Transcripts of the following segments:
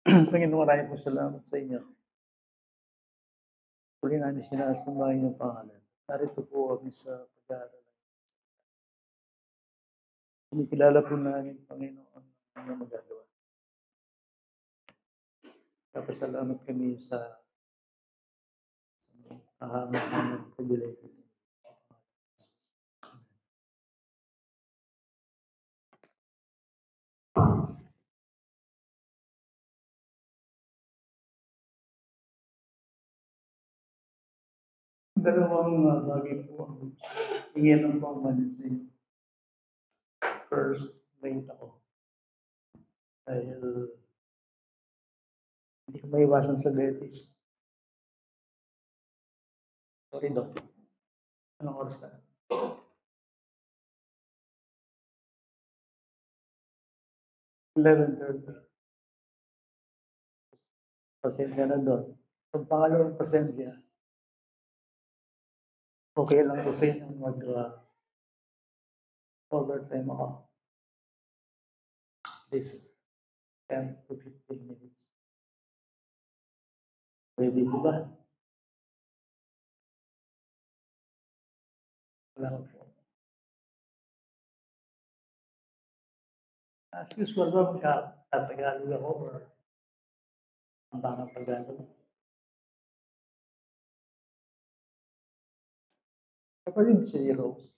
Panginoon, maraming po salamat sa inyo. Muli namin sinasamba ang inyong pangalan. Narito po kami sa pag-aaral. Kinikilala po namin, Panginoon, ang inyong magagawa. Nagpapasalamat kami sa kahanap ng pribilehiyo. Dalawang bagay po ang tingin ng pamanin sa inyo. First, late ako. Dahil hindi ko maiwasan sa diabetes. Sorry, Doc. Anong oras ka? 11:30. Pasensya na doon. Ang pangalawang pasensya, okay lang po sa inyo mag-overtime ako. This 10 to 15 minutes. Pwede po ba? Wala po. As usual ba, magkatagalog ako or ang bangang Tagalog? Kapatid si Rose.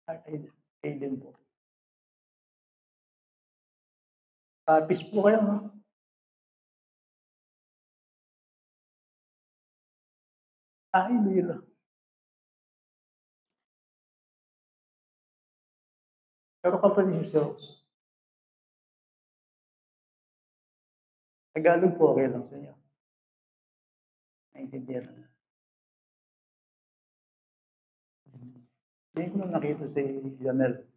Ay din po. Tapis po kayo, no? Hindi lang. Pero kapatid si Rose. Tagalog po, okay lang sa inyo. Naintindihan na. Hindi ko na nakita si Janelle.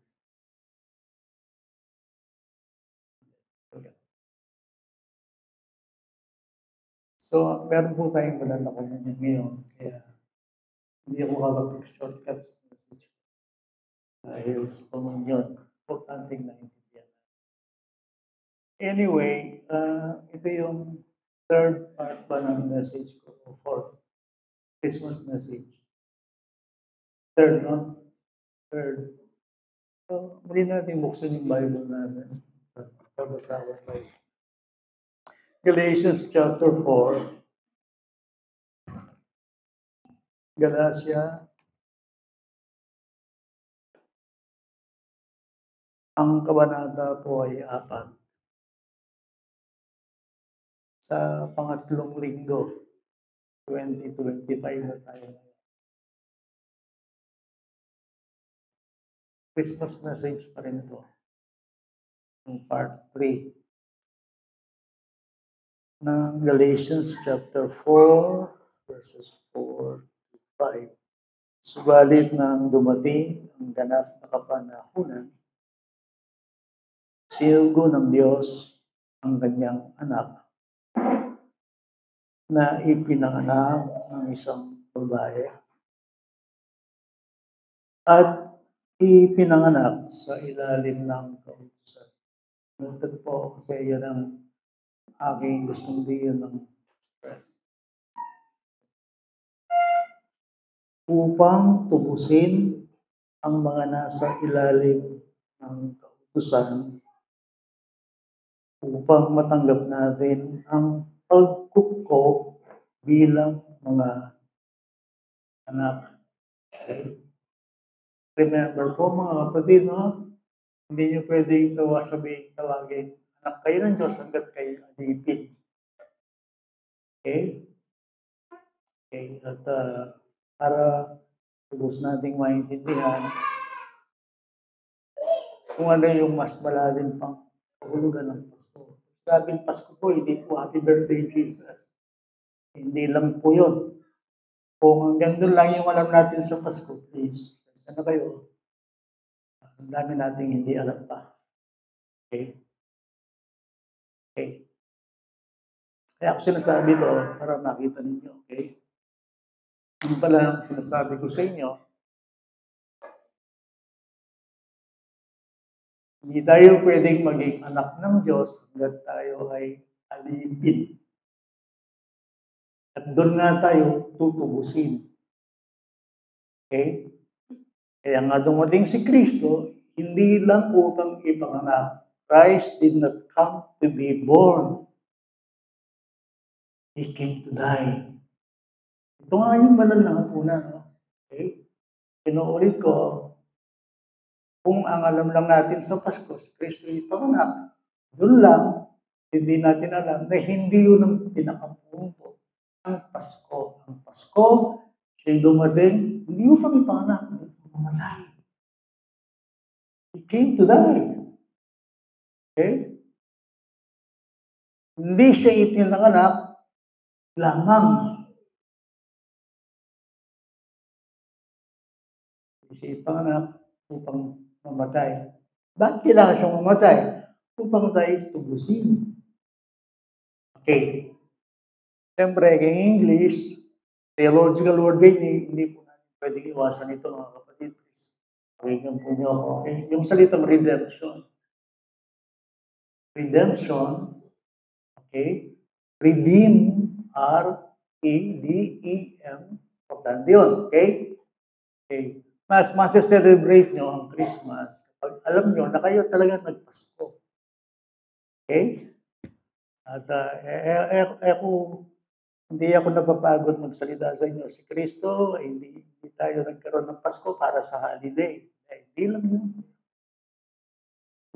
Okay. So, meron po tayong malala ko ngayon. Kaya, hindi ako makapag-shortcut sa message. Dahil sa komunyon, importanteng naintindihan. Anyway, ito yung third part pa ng message ko for Christmas message. Third, no? Third. So, muli natin buksan yung Bible natin. Pagbasawan tayo. Galatians chapter 4. Galatia. Ang kabanata po ay 4. Sa pangatlong linggo, 2025 na tayo. Christmas message pa rin ito. Yung part 3 ng Galatians chapter 4 verses 4 to 5. Subalit nang dumating ang ganap na kapanahunan, sinugo ng Diyos ang kanyang anak na ipinanganak ng isang babae at ipinanganak sa ilalim ng kautusan. Noted po kasi yan ang aking gustong diyan ng stress. Upang tubusin ang mga nasa ilalim ng kautusan, upang matanggap natin ang pagkukup bilang mga anak. Okay? Remember po mga kapatid, no? Hindi nyo pwedeng sabihin tawagin anak kayo ng Diyos hanggat kayo alipin. Okay? Okay, at para lubos nating maintindihan kung ano yung mas malalim pang kahulugan ng Pasko. Sabing Pasko po, hindi po Happy Birthday Jesus. Hindi lang po yun. Kung hanggang doon lang yung alam natin sa Pasko, please, sana kayo. Ang dami nating hindi alam pa. Okay? Okay. Kaya ako sinasabi ito para makita ninyo, okay? Ano pala ang sinasabi ko sa inyo? Hindi tayo pwedeng maging anak ng Diyos hanggat tayo ay alipin. At doon nga tayo tutubusin. Okay? Kaya nga dumating si Kristo, hindi lang upang ipanganak. Christ did not come to be born. He came to die. Ito nga yung banal na hapunan. No? Okay? Pinuulit ko, kung ang alam lang natin sa Pasko, si Kristo ipanganak, yun lang, hindi natin alam na hindi yun ang pinakapunto ng Pasko. Ang Pasko, siya'y dumating, hindi yun kami panganak, hindi pumatay. He came to die. Okay? Hindi siya ipinanganak lamang. Hindi siya ipanganak upang mamatay. Bakit kailangan siyang mamatay? Upang tayo tubusin. Okay. Siyempre, in English, theological word din, hindi po natin pwedeng iwasan ito, mga kapatid. Pakinggan po niyo ako. Okay? Yung salitang redemption. Redemption, okay? Redeem, R-E-D-E-M. Importante yun, okay? Okay. Mas celebrate nyo ang Christmas kapag alam nyo na kayo talaga nagpasko. Okay? At hindi ako napapagod magsalita sa inyo. Si Kristo, hindi tayo nagkaroon ng Pasko para sa holiday. Hindi lang yun.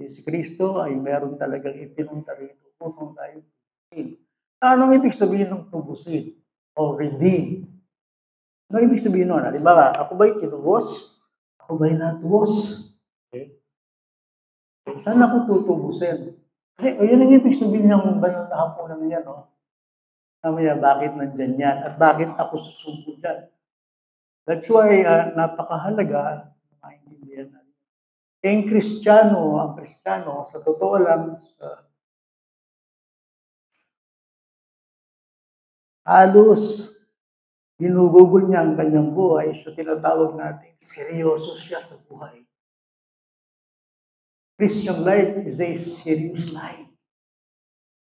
Si Kristo ay meron talagang ipinunta rito upang tayo tubusin. Anong ibig sabihin ng tubusin? O redeem? Ano ibig sabihin nun? Halimbawa, ako ba'y tinubos? Ako ba'y natubos? Okay? Saan ako tutubusin? Kasi yun ang ibig sabihin ng banal na hapunan niya, no? Namaya, bakit nandyan yan? At bakit ako susubok dyan? That's why napakahalaga maintindihan natin. Ang Kristiyano, sa totoo lang, halos ginugugol niya ang kanyang buhay sa tinatawag natin, seryoso siya sa buhay. Christian life is a serious life.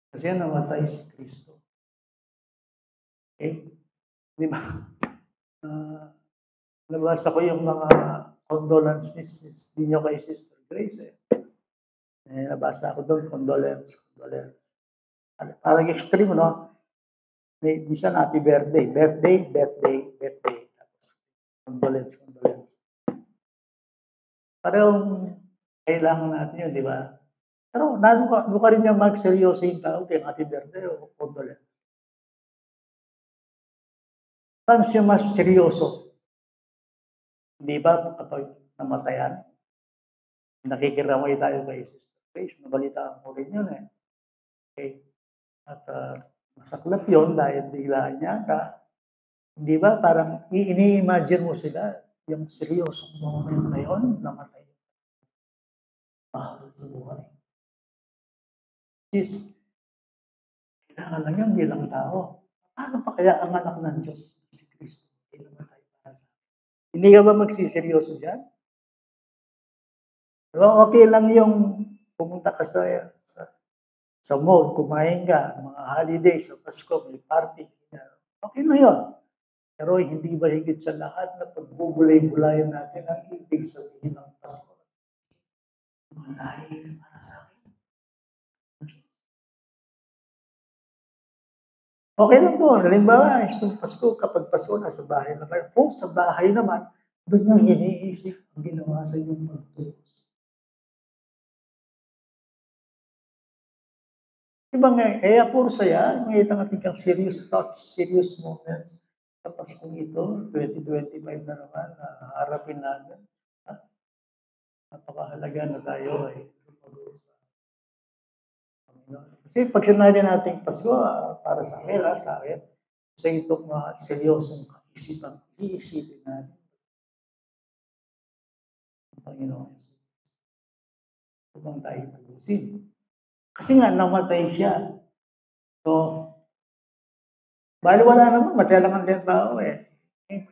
Kasi namatay si Kristo. Okay? Di ba? Nabasa ko yung mga condolences ninyo kay Sister Grace. Nabasa ko doon, condolence. Parang extreme, no? Minsan, happy birthday. Birthday. Tapos, condolence. Parang kailangan natin yun, di ba? Pero doon ka rin niya mag-seryoso yung tao, kaya happy birthday o condolence. Saan siya mas seryoso? Di ba kapag namatayan? Nakikiramay tayo kay Sister Grace, nabalitaan ko rin yun eh. Okay. At masaklap yun dahil biglaan niya ka. Di ba parang ini-imagine mo sila yung seryosong moment na yun, namatay. Mahal sa buhay. Is, kailangan lang yan bilang tao. Paano pa kaya ang anak ng Diyos, si Kristo, ay namatay para sa akin? Hindi ka ba magsiseryoso dyan? Diba, okay lang yung pumunta ka sa mall, kumain ka, mga holiday, sa Pasko, may party. Okay na yun. Pero hindi ba higit sa lahat na pagbubulay-bulayan natin ang ibig sabihin ng Pasko? Malay para sa akin. Okay lang po. Halimbawa, itong Pasko, kapag Pasko, nasa bahay na kayo. Kung sa bahay naman, doon yung iniisip ang ginawa sa inyong pagtubos. Diba nga, puro saya, makita natin kang serious thoughts, serious moments. Sa Paskong ito, 2025 na naman, harapin natin. Napakahalaga na tayo ay kasi pag sinabi natin Pasko, para sa akin, sa itong seryosong kaisipan, iisipin natin. Panginoon, upang tayo tubusin. Kasi nga, namatay siya. So, bali wala naman, matay lang ang tao eh. Ang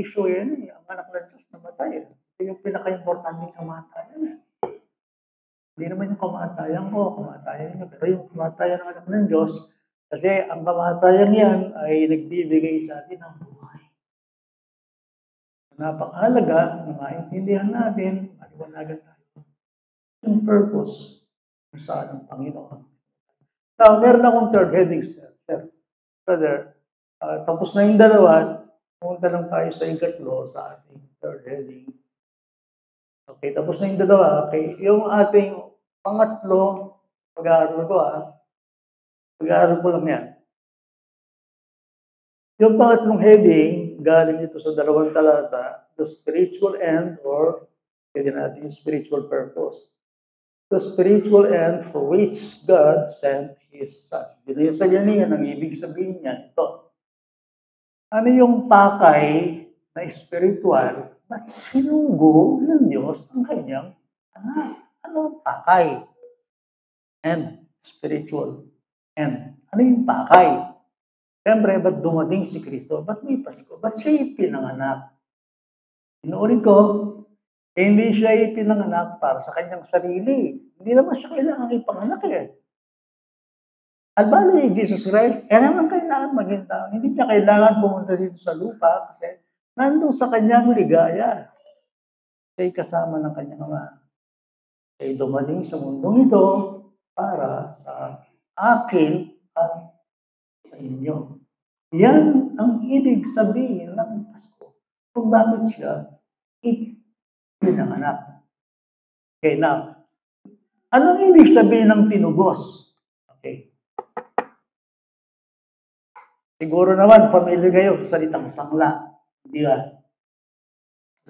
issue yan eh, ang anak ng Diyos namatay eh. Ito yung pinaka-importanting kamatayan eh. Hindi naman yung kamatayan ko, kamatayan niyo, pero yung kamatayan ng anak ng Diyos, kasi ang kamatayan yan ay nagbibigay sa atin ng buhay. Napakahalaga na maintindihan natin, maliwanagan tayo yung purpose kung saan ang Panginoon. Now, meron akong third heading, sir. Brother, tapos na yung dalawa, pumunta lang tayo sa ikatlo sa ating third heading. Okay, tapos na yung dalawa. Okay, yung ating pangatlo, pag-aaral ko pag-aaral ko lang yan. Yung pangatlong heading, galing ito sa dalawang talata, the spiritual end or pwede natin yung spiritual purpose. The spiritual end for which God sent His Son. Binisa niya niya, ang ibig sabihin niya, ito. Ano yung pakay na spiritual at sinugo ng Diyos ang kanyang anak? Ano ang pakay? And spiritual end. Ano yung pakay? Siyempre, ba't dumating si Kristo? Ba't may Pasko? Ba't siya ipinanganak? Inuulit ko, hindi siya ipinanganak para sa kanyang sarili. Hindi naman siya kailangan ipanganak Albalo ni Jesus Christ, naman kailangan maging tao. Hindi niya kailangan pumunta dito sa lupa kasi nandun sa kanyang ligaya. Siya'y kasama ng kanyang ama. Siya'y dumating sa mundong ito para sa akin at sa inyo. Yan ang ibig sabihin ng Pasko. Kung bakit siya ipinanganak. Okay, now, anong ibig sabihin ng tinubos? Okay. Siguro naman, familiar kayo sa salitang sangla. Di ba?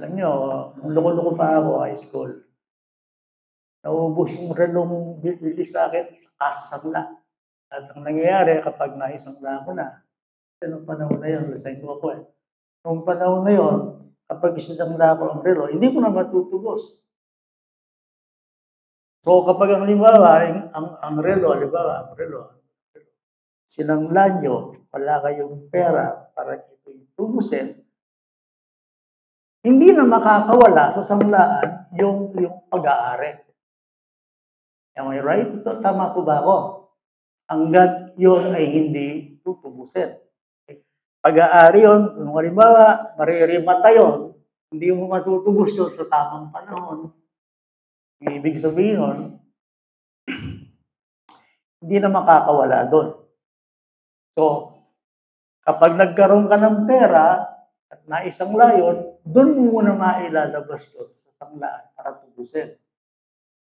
Alam nyo, nung loko-loko pa ako, high school, naubos yung relong bili sa akin sa sangla. At ang nangyayari, kapag naisangla ko na, kasi nung panahon na yun, lasing ko ako Nung panahon na yun, kapag isinangla ko ang relo, hindi ko na matutubos. So, kapag ang relo, ang relo, sinangla nyo, wala kayong pera para ito tubusin, hindi na makakawala sa sanglaan yung pag-aari. Am I right? Ito, tama po ba ako? Hanggat yun ay hindi tutubusin. Pag-aari yun, kung halimbawa, maririmata yun, hindi mo matutubos yun sa tamang panahon. Ibig sabihin nun, hindi na makakawala doon. So, kapag nagkaroon ka ng pera at naisangla yun, doon mo muna mailalabas yun sa sanglaan para tubusin.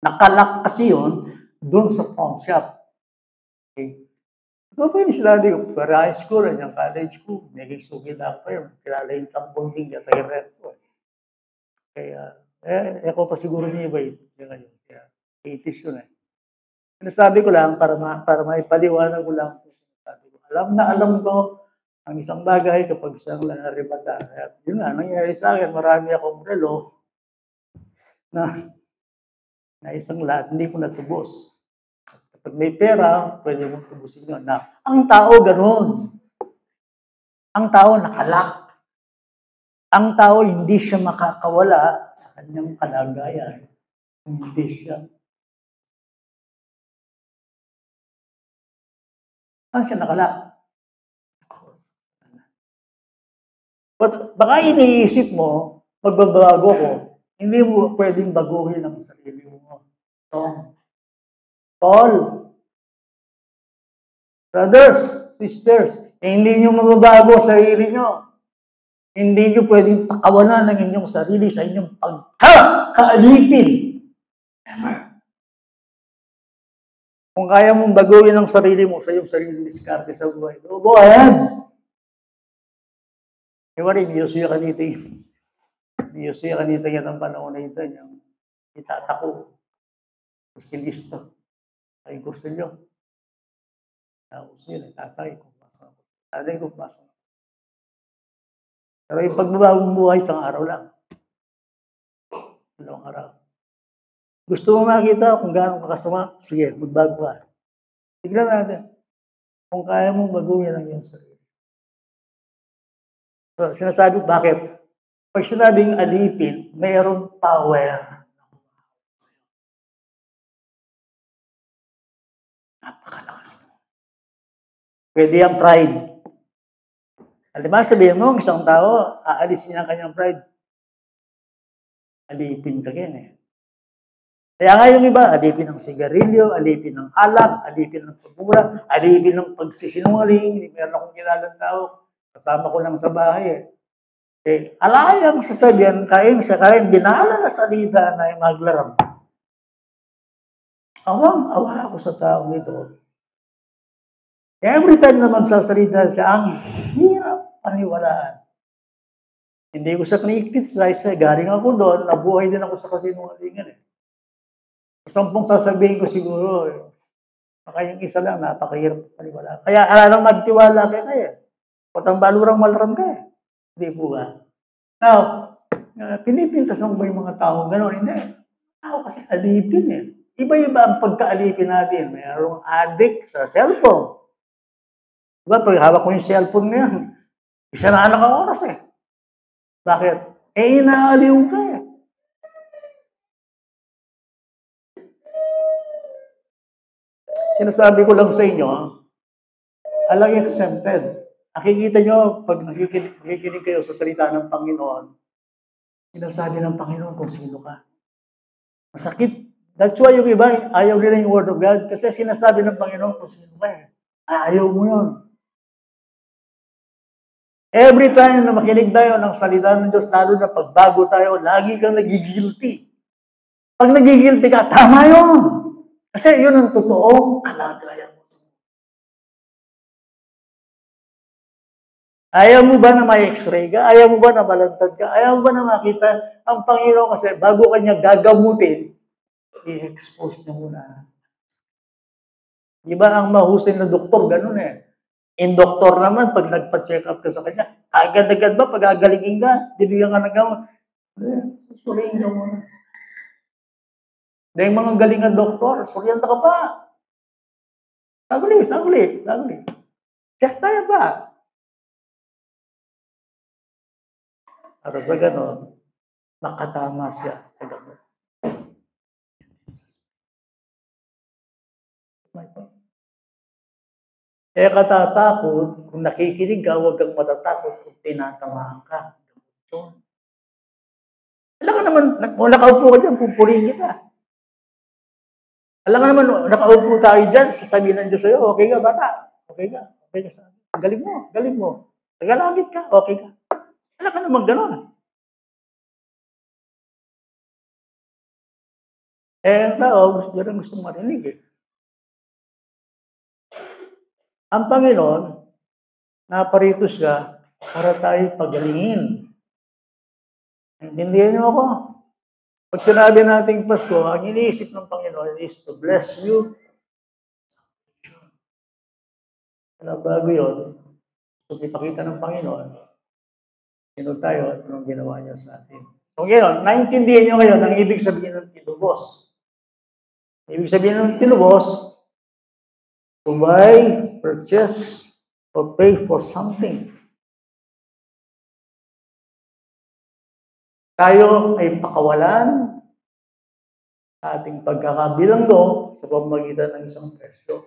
Nakalak kasi yun doon sa pawn shop. Okay. So, pwede sila din, para high school, yung college school, naging sugid ako pa yun. Kilala yung tampong din, at i-rent ko. Kaya, ako pa siguro niya iba yun. Kaya, 80s yun Sinasabi ko lang, para maipaliwanag ko lang, sabi ko, alam ko, ang isang bagay kapag isang naribata. At yun nga, nangyari sa akin, marami akong relo na isang lahat, hindi ko natubos. Kapag may pera, pwede mong tubusin yun. Na, ang tao ganun. Ang tao nakalak. Ang tao hindi siya makakawala sa kanyang kalagayan. Hindi siya. Saan siya nakalak? But baka iniisip mo, magbabago ko, hindi mo pwedeng baguhin ang sarili mo. Paul, brothers, sisters, hindi nyo mababago ang sarili nyo. Hindi nyo pwedeng pakawalan ng inyong sarili sa inyong pagkakaalipin. Kung kaya mong baguhin ang sarili mo sa iyong sarili diskarte sa buhay, go ahead. Iwari, miyusuya kanita yan ang panahon na ito, yung itatako. Gusto ay gusto nyo. Gusto nyo, itatay kung pasok. Tatay kung pasok. Pero yung pagbabagong buhay, isang araw lang. Dalawang araw. Gusto mo makita kung gaano kakasama? Sige, magbago ka. Tignan natin. Kung kaya mong baguhin ang iyong sarili. So, sinasabi, bakit? Pag sinabing alipin, mayroong power. Napakalakas mo. Pwede ang pride. Alam ba, sabihin mo, isang tao, aalisin niya ang kanyang pride. Alipin ka yan eh. Kaya nga yung iba, alipin ng sigarilyo, alipin ng alak, alipin ng pagmura, alipin ng pagsisinungaling. Meron akong kilalang tao, kasama ko lang sa bahay eh. Alayang sasabihan, kain, binahala na salita na maglarang. Awang-awa ako sa taong ito. Every time na magsasalita siya, ang hirap paniwalaan. Hindi ko sa kinikitzay, galing ako doon, nabuhay din ako sa kasinungalingan eh. 10 sasabihin ko siguro eh. Baka yung isa lang, napakahirap paniwalaan. Kaya alam magtiwala kayo kaya. Patang balurang malaram ka eh. Hindi po ba? Now, pinipintas mo ba yung mga tao gano'n? Hindi. Tao kasi alipin eh. Iba-iba ang pagkaalipin natin. Mayroong addict sa cellphone. Diba, pag hawak mo yung cellphone ngayon, isa na anak ang oras eh. Bakit? Eh, inaaliw ka eh. Sinasabi ko lang sa inyo, alang exempted. Nakikita nyo, pag nakikinig kayo sa salita ng Panginoon, sinasabi ng Panginoon kung sino ka. Masakit. That's why yung iba, ayaw nila yung Word of God kasi sinasabi ng Panginoon kung sino ka eh. Ayaw mo yun. Every time na makinig tayo ng salita ng Diyos, lalo na pagbago tayo, lagi kang nagigilty. Pag nagigilty ka, tama yun. Kasi yun ang totoong kalagayan mo. Ayaw mo ba na may x-ray ka? Ayaw mo ba na malantad ka? Ayaw mo ba na makita ang Panginoon kasi bago kanya gagamutin, i-expose niya muna. Di ba ang mahusay na doktor, ganun eh. In doktor naman, pag nagpa-check up ka sa kanya, agad-agad ba, pag agalingin ka, bibigyan ka ng gamot, susuriin ka muna. Dahil mga galing na doktor, suryanta ka pa. Sagli. Check tayo ba? Para sa ganon, makatama siya sa gamot. Kaya katatakot, kung nakikinig ka, huwag kang matatakot kung tinatamaan ka. Alam ka naman, kung nakaupo ka dyan, pupurihin kita. Alam ka naman, nakaupo tayo dyan, sasabihin ng Diyos sa'yo, okay ka, bata? Okay ka sa akin. Galing mo. Tagalangit ka, okay ka. Alam ka naman gano'n. Ang tao, ganun gusto marinig eh. Ang Panginoon, naparito siya para tayo pagalingin. Intindihan niyo ako? Pag sinabi nating Pasko, ang iniisip ng Panginoon is to bless you. Kaya bago yun, kung ipakita ng Panginoon, sino tayo at anong ginawa niya sa atin. So ngayon, naintindihan niyo ngayon ang ibig sabihin ng tinubos. Ibig sabihin ng tinubos, to buy, purchase, or pay for something. Tayo ay pakawalan sa ating pagkakabilanggo sa pamamagitan ng isang presyo.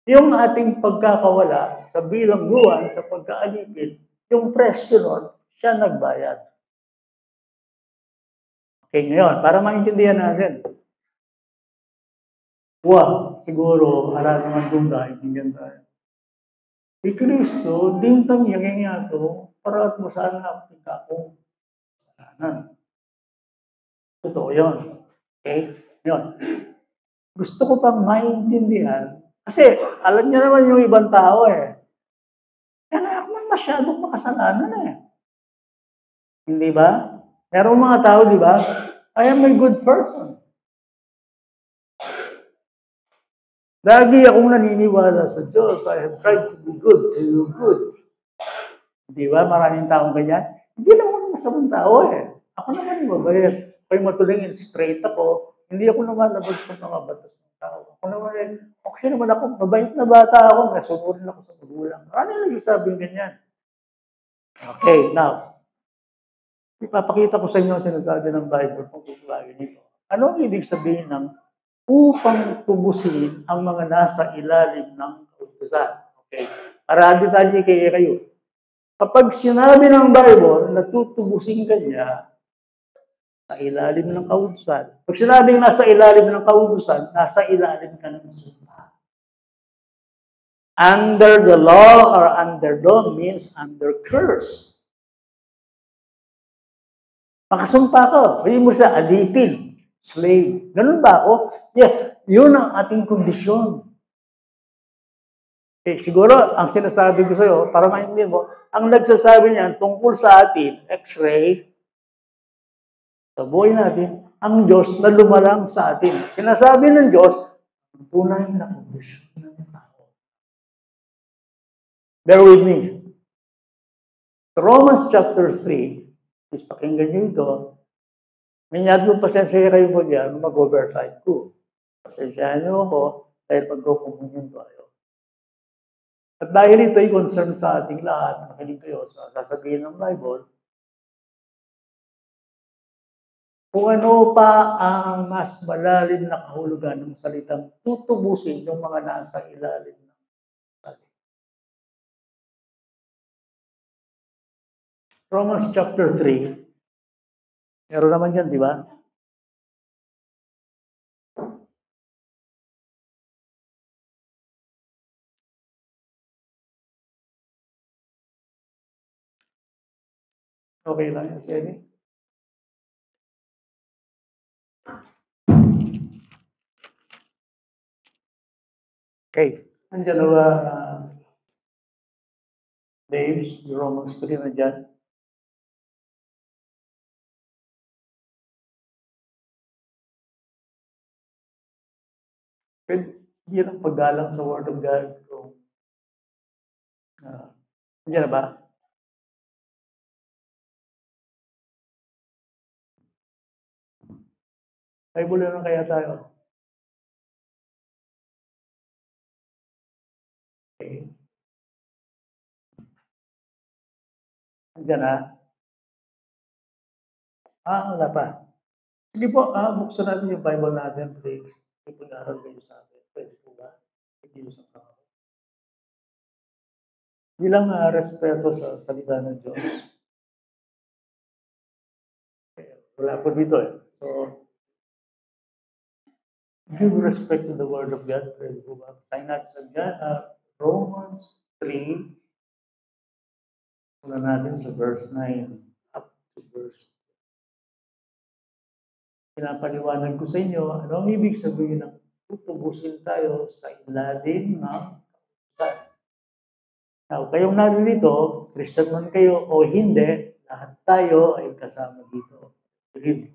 Yung ating pagkakawala sa bilangguan, sa pagkaalipin, yung presyo nun, siya nagbayad. Okay, ngayon, para maintindihan natin. Siguro, ala naman doon tayo, hindi tayo. Si Kristo, din tamiyang nga ito, para at masana ako. Kasalanan. Totoo yun. Okay? Yun. Gusto ko pang maintindihan, kasi alam niya naman yung ibang tao eh. Kaya ako masyadong makasalanan eh. Hindi ba? Merong mga tao, di ba? I am a good person. Lagi akong naniniwala sa Diyos. I have tried to be good, to do good. Di ba? Maraming taong ganyan. Hindi naman masamang tao eh. Ako naman yung mabait. Kaya matulingin, straight ako. Hindi ako lumalabag sa mga batas ng tao. Ako naman okay naman ako. Mabait na bata ako. Nasunurin ako sa magulang. Ano yung nagsasabing ganyan? Okay, now. Ipapakita ko sa inyo ang sinasabi ng Bible kung gusto lagi nito. Ano ang ibig sabihin ng upang tubusin ang mga nasa ilalim ng kautusan. Okay? Para detalye kayo. Kapag sinabi ng Bible na tutubusin ka niya sa ilalim ng kautusan, pag sinabing nasa ilalim ng kautusan, nasa ilalim ka ng sumpa. Under the law or under law means under curse. Makasumpa ko, hindi mo siya alipin, slave. Ganun ba ako? Yes, yun ang ating kondisyon. Siguro, ang sinasabi ko sa'yo, para maintindihan mo, ang nagsasabi niyan tungkol sa atin, X-ray, sa buhay natin, ang Diyos na lumalang sa atin. Sinasabi ng Diyos, ang tunay na kondisyon ng tao. Bear with me. Romans chapter 3, is pakinggan niyo ito, minyad mo pasensya kayo po diyan, mag-overtime ko. Pasensyahan niyo ako, dahil pag-komunyon tayo. At dahil ito ay concern sa ating lahat, makinig kayo sa sasabihin ng Bible, kung ano pa ang mas malalim na kahulugan ng salitang tutubusin yung mga nasa ilalim ng salit. Romans chapter 3, meron naman yan, di ba? Okay lang yan, Jenny. Okay. Andiyan na ba, Babes, Romans 3 na dyan? Pwede, yun ang paggalang sa Word of God. Andiyan na ba? Ay, bula na kaya tayo. Okay. Andiyan na? Wala pa. Sige po, buksan natin yung Bible natin, please. Ipag-aaral kayo sa atin. Pwede po ba? Hindi sa tao. Bilang respeto sa salita ng Diyos. Wala po dito eh. So, give respect to the Word of God. Pwede po ba? Sign natin sa God. Romans 3. Wala natin sa verse 9 up to verse. Pinapaliwanag ko sa inyo, ano ang ibig sabihin ng tutubusin tayo sa ilalim ng kautusan. Now, kayong narito, Christian man kayo o hindi, lahat tayo ay kasama dito. Read.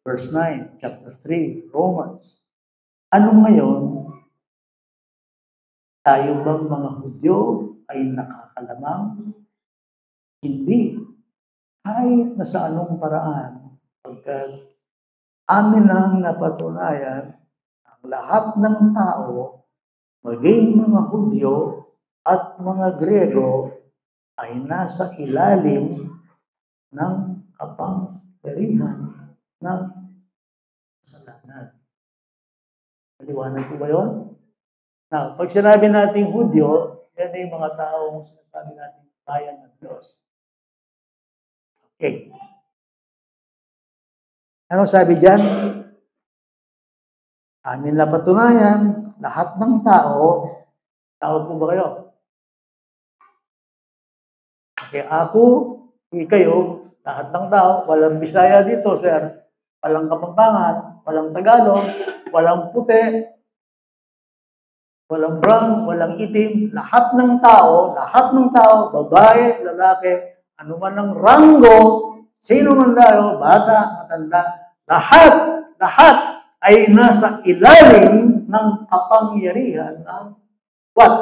Verse 9, chapter 3, Romans. Ano ngayon? Tayo bang mga Hudyo ay nakakalamang? Hindi. Kahit na sa anong paraan, pagkat amin ang napatunayan, ang lahat ng tao, maging mga Hudyo at mga Grego, ay nasa ilalim ng kapangyarihan ng kasalanan. Maliwanag po ba yun? Now, pag sinabi natin Hudyo, yan ay mga taong sinasabi natin bayan ng Diyos. Okay. Anong sabi dyan? Amin na patunayan, lahat ng tao po ba kayo? Okay, ako, kayo, lahat ng tao, walang Bisaya dito, sir. Walang Kapampangan, walang Tagalog, walang puti, walang brown, walang itim. Lahat ng tao, babae, lalaki, anuman ang ranggo, sino man tayo, bata, matanda, lahat ay nasa ilalim ng kapangyarihan ng what?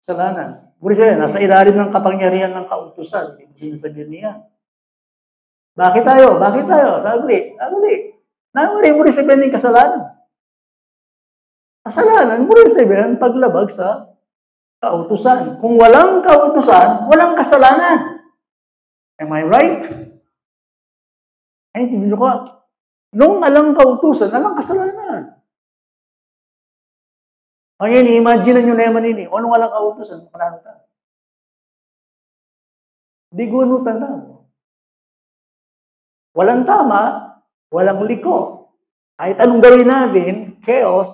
Kasalanan. Nasa ilalim ng kapangyarihan ng kautusan. Hindi sabihin niya. Bakit tayo? Sagli. Namari mo rin sabihin ng kasalanan. Kasalanan mo rin sabihin paglabag sa kautusan. Kung walang kautusan, walang kasalanan. Am I right? Ay, hindi nyo ko. Nung alang kautusan, alang kasalanan. Ngayon, imagine nyo naman ini. O nung alang kautusan, panalo ka. Di gunutan lang. Walang tama, walang liko. Kahit anong gawin natin, chaos,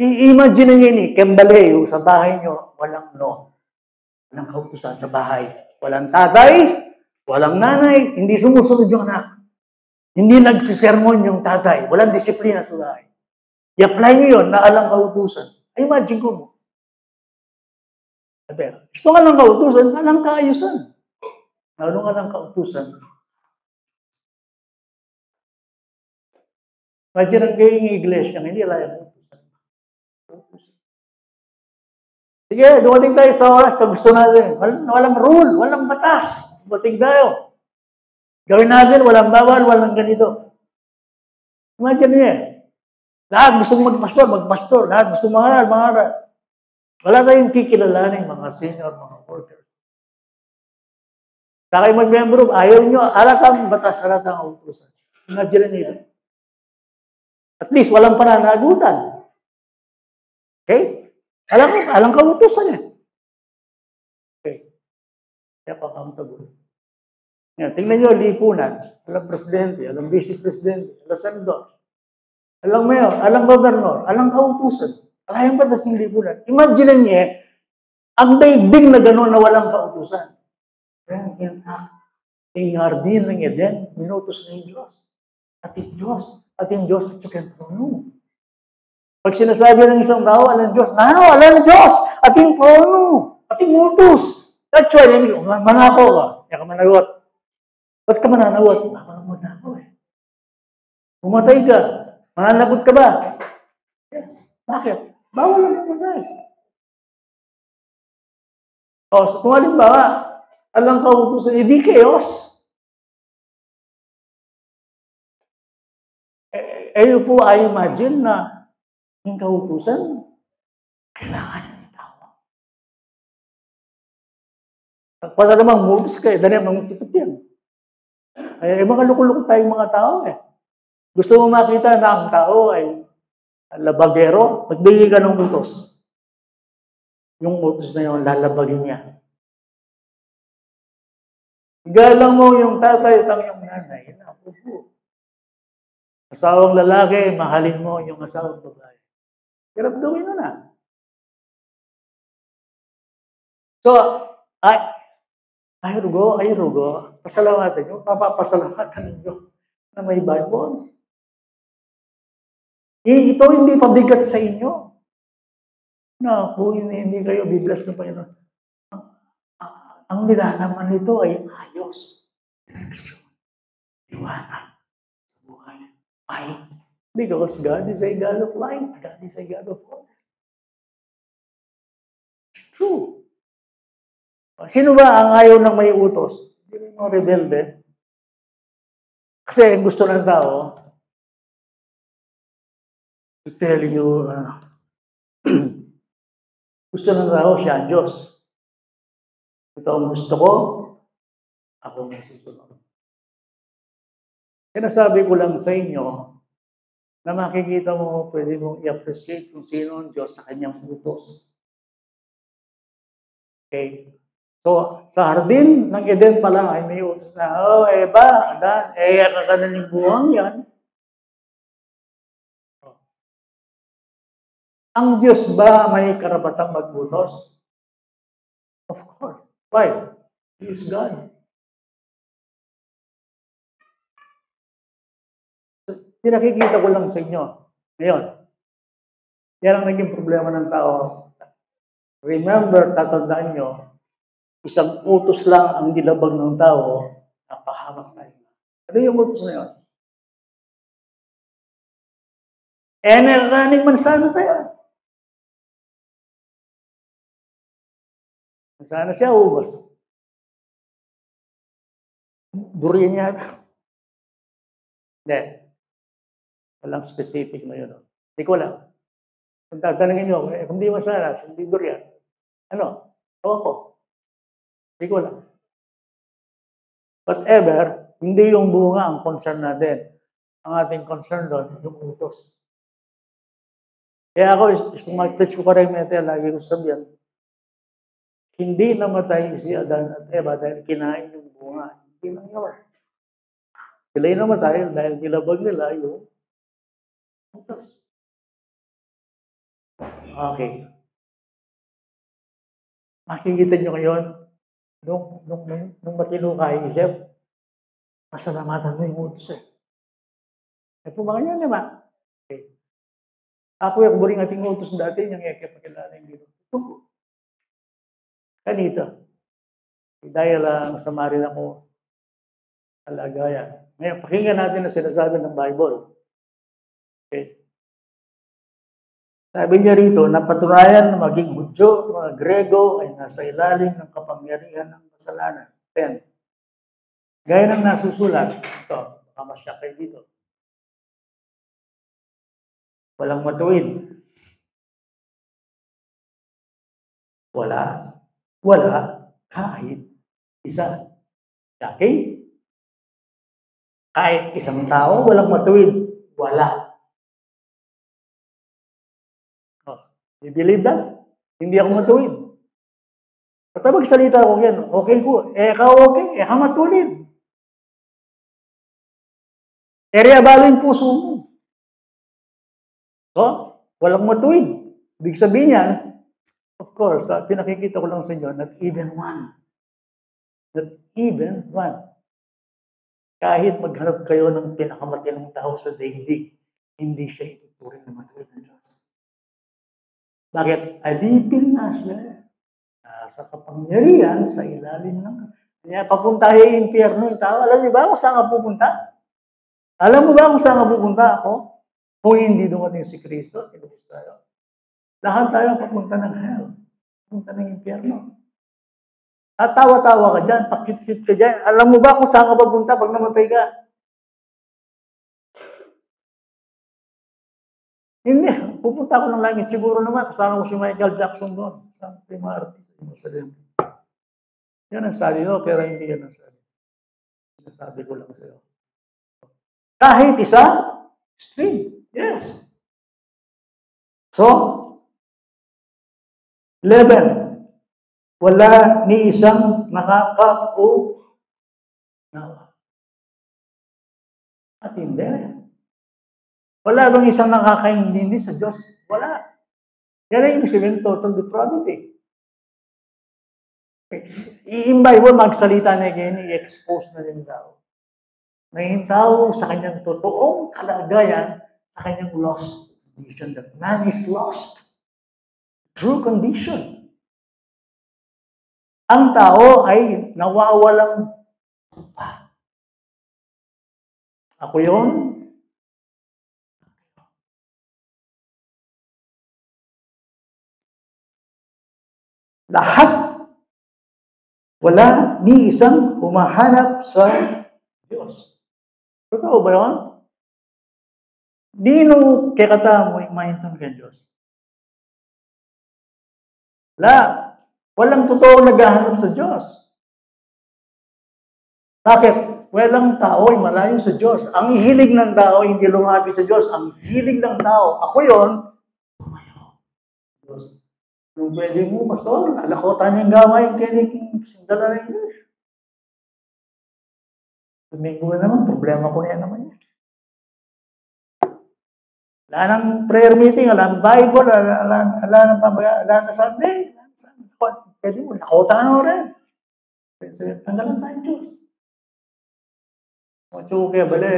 i-imagine nyo ini, Kembaleo, sa bahay nyo, walang no. Walang kautusan sa bahay. Walang tatay, walang nanay, hindi sumusunod yung anak. Hindi nagsisermon yung tatay. Walang disiplina sa bahay. I-apply nyo yun na alang kautusan. Ay, imagine ko mo. Gusto nga lang kautusan, alang kaayusan. Ano nga lang kautusan? Imagine ang gayong iglesia, hindi alam kautusan. Sige, dumating tayo sa oras na gusto natin. Walang rule, walang batas. Dumating tayo. Gawin natin, walang bawal, walang ganito. Imagine niya. Lahat gustong magpastor. Lahat gustong mangaral. Wala tayong kikilalanin, mga senior, mga workers. Sa kayo mag-member, ayaw nyo, alatang batas, alatang kautusan. Imagine nyo. At least, walang pananagutan. Okay? Alang kautusan eh. Okay. Kaya pa-accountable. Yan, tingnan nyo, lipunan. Alang presidente, alang vice presidente, alang senador, alang mayor, alang gobernador, alang kautusan. Alang batas ng lipunan. Imagine niya, ang daigdig na gano'n na walang kautusan. Kaya, in hardin ng Eden, minutos na yung Diyos. At yung Diyos, at yung trono. Pag sinasabi ng isang tao, alam Diyos, alam Diyos, at yung trono, at yung utos. That's why, manakaw ka, kaya ka managot. Ba't ka mananagot? Manakaw eh. Pumatay ka, mananagot ka ba? Yes. Bakit? Bawal ang pumatay. O, kung halimbawa, alang kautusan, hindi chaos. Ayun po, I imagine na yung kautusan, kailangan ng tao. Pag namang mutos ka, dali ang tutupit yan. Ay, mga lukul-lukul tayong mga tao eh. Gusto mo makita na ang tao ay labagero, magbigay ka ng utos. Yung utos na yun, lalabagin niya. Galang mo yung tatay at yung nanay, napupo. Asawang lalaki, mahalin mo yung asawang babae. Hirap gawin mo na. So, ay rugo, pasalamatan nyo, papapasalamatan ninyo na may Bible. Ito hindi pabigat sa inyo. Na kung hindi kayo biblas ng Panginoon. Ang nilalaman nito ay ayos. Iwanan. Buhay. Ay, because God is a God of light. God is a God of order. It's true. Sino ba ang ayaw ng may utos? Hindi mo rebelde. Kasi gusto ng tao, to tell you, gusto ng tao siya ang Diyos. Ito ang gusto ko, ako ang susunod. Sinasabi ko lang sa inyo, na makikita mo, pwede mong i-appreciate kung sino ang Diyos sa kanyang utos. Okay? So, sa hardin ng Eden pa lang ay may utos na, Eva, Adan, kakanan yung buwang yan. Ang Diyos ba may karapatang mag-utos? Of course. Why? He is God. Pinakikita ko lang sa inyo. Ngayon, yan ang naging problema ng tao. Remember, tatandaan nyo, isang utos lang ang nilabag ng tao, napahamak tayo. Ano yung utos na yun? Nakaning man sana sa'yo. Sana siya ubos. Durian niya. Hindi. Walang specific na yun. Hindi ko alam. Kung tatanungin nyo, kung di masanas, hindi durian. Ano? Tawa ko. Hindi ko alam. Whatever, Hindi yung bunga ang concern natin. Ang ating concern doon, yung utos. Kaya ako, sumag-preach ko rin ito, lagi ko sabihan, hindi namatay si Adan at Eva dahil kinain yung bunga. Hindi lang yun. Sila'y namatay dahil nilabag nila yung utos. Okay. Makikita nyo ngayon, nung matino ka isip, masalamatan mo yung utos eh. E pumangan yan naman. Okay. Ako yung buring ating utos dati, yung ikipagkilala yung gino. Kanito. Dahil lang sa marin ako, alagayan. Ngayon, pakinggan natin ang sinasabi ng Bible. Okay. Sabi niya rito, napatunayan na maging Hudyo, mga Grego ay nasa ilalim ng kapangyarihan ng kasalanan. 10. Gaya ng nasusulat, ito, baka masya kayo dito. Walang matuwid. Wala kahit isa. Okay? Kahit isang tao, walang matuwid. Wala. You believe that? Hindi ako matuwid. Basta magsalita ko yan, okay ko. Ikaw okay, ikaw matulid. Reabalo yung puso mo. So, walang matuwid. Ibig sabihin yan, of course, pinakikita ko lang sa inyo, not even one. Not even one. Kahit maghanap kayo ng pinakamatinong tao sa daigdig, hindi siya ituturing na matuwid ng Diyos. Bakit? Alipin na siya. Nasa kapangyarihan sa ilalim ng... Kaya papunta yung impyerno yung tao. Alam niyo ba kung saan ka pupunta? Alam mo ba kung saan ka pupunta ako? Kung hindi dumating si Kristo, tinubos tayo. Lahat tayo papunta ng hell. Papunta ng impyerno. At tawa-tawa ka dyan, pakit-kit ka dyan. Alam mo ba kung saan ka papunta pag namatay ka? Hindi. Pupunta ako ng langit. Siguro naman, kasama ko si Michael Jackson doon. Sa Primarty. Yan ang sabi ko, pero hindi yan ang sabi. Sinasabi ko lang sa'yo. Kahit isa, stream. Yes. So, 11. Wala ni isang nakaka-unawa. At hindi. Wala bang isang nakakaintindi sa Diyos? Wala. Yan ay ibig sabihin, total depravity. In Bible, magsalita na ganyan, i-expose na din daw. Na yung tao sa kanyang totoong kalagayan, sa kanyang lost condition, that man is lost. True condition. Ang tao ay nawawalang pa. Ako yun. Lahat. Wala ni isang humahanap sa Diyos. Totoo ba yun? Di nung kekata mo maintan kay Diyos. Walang totoo naghahanap sa Diyos. Bakit? Walang tao ay malayo sa Diyos. Ang hilig ng tao, hindi lumapit sa Diyos. Ang hilig ng tao, ako yun, lumayo. Diyos. Kung pwede mo, pastor, alakotan yung gamay, kaya sindala na yun. Domingo naman, problema ko na yan naman yan. Wala nang prayer meeting, wala nang Bible, wala nang Sunday. Pwede mo, lakotan mo rin. Tanggalan tayo Diyos. Kaya bali,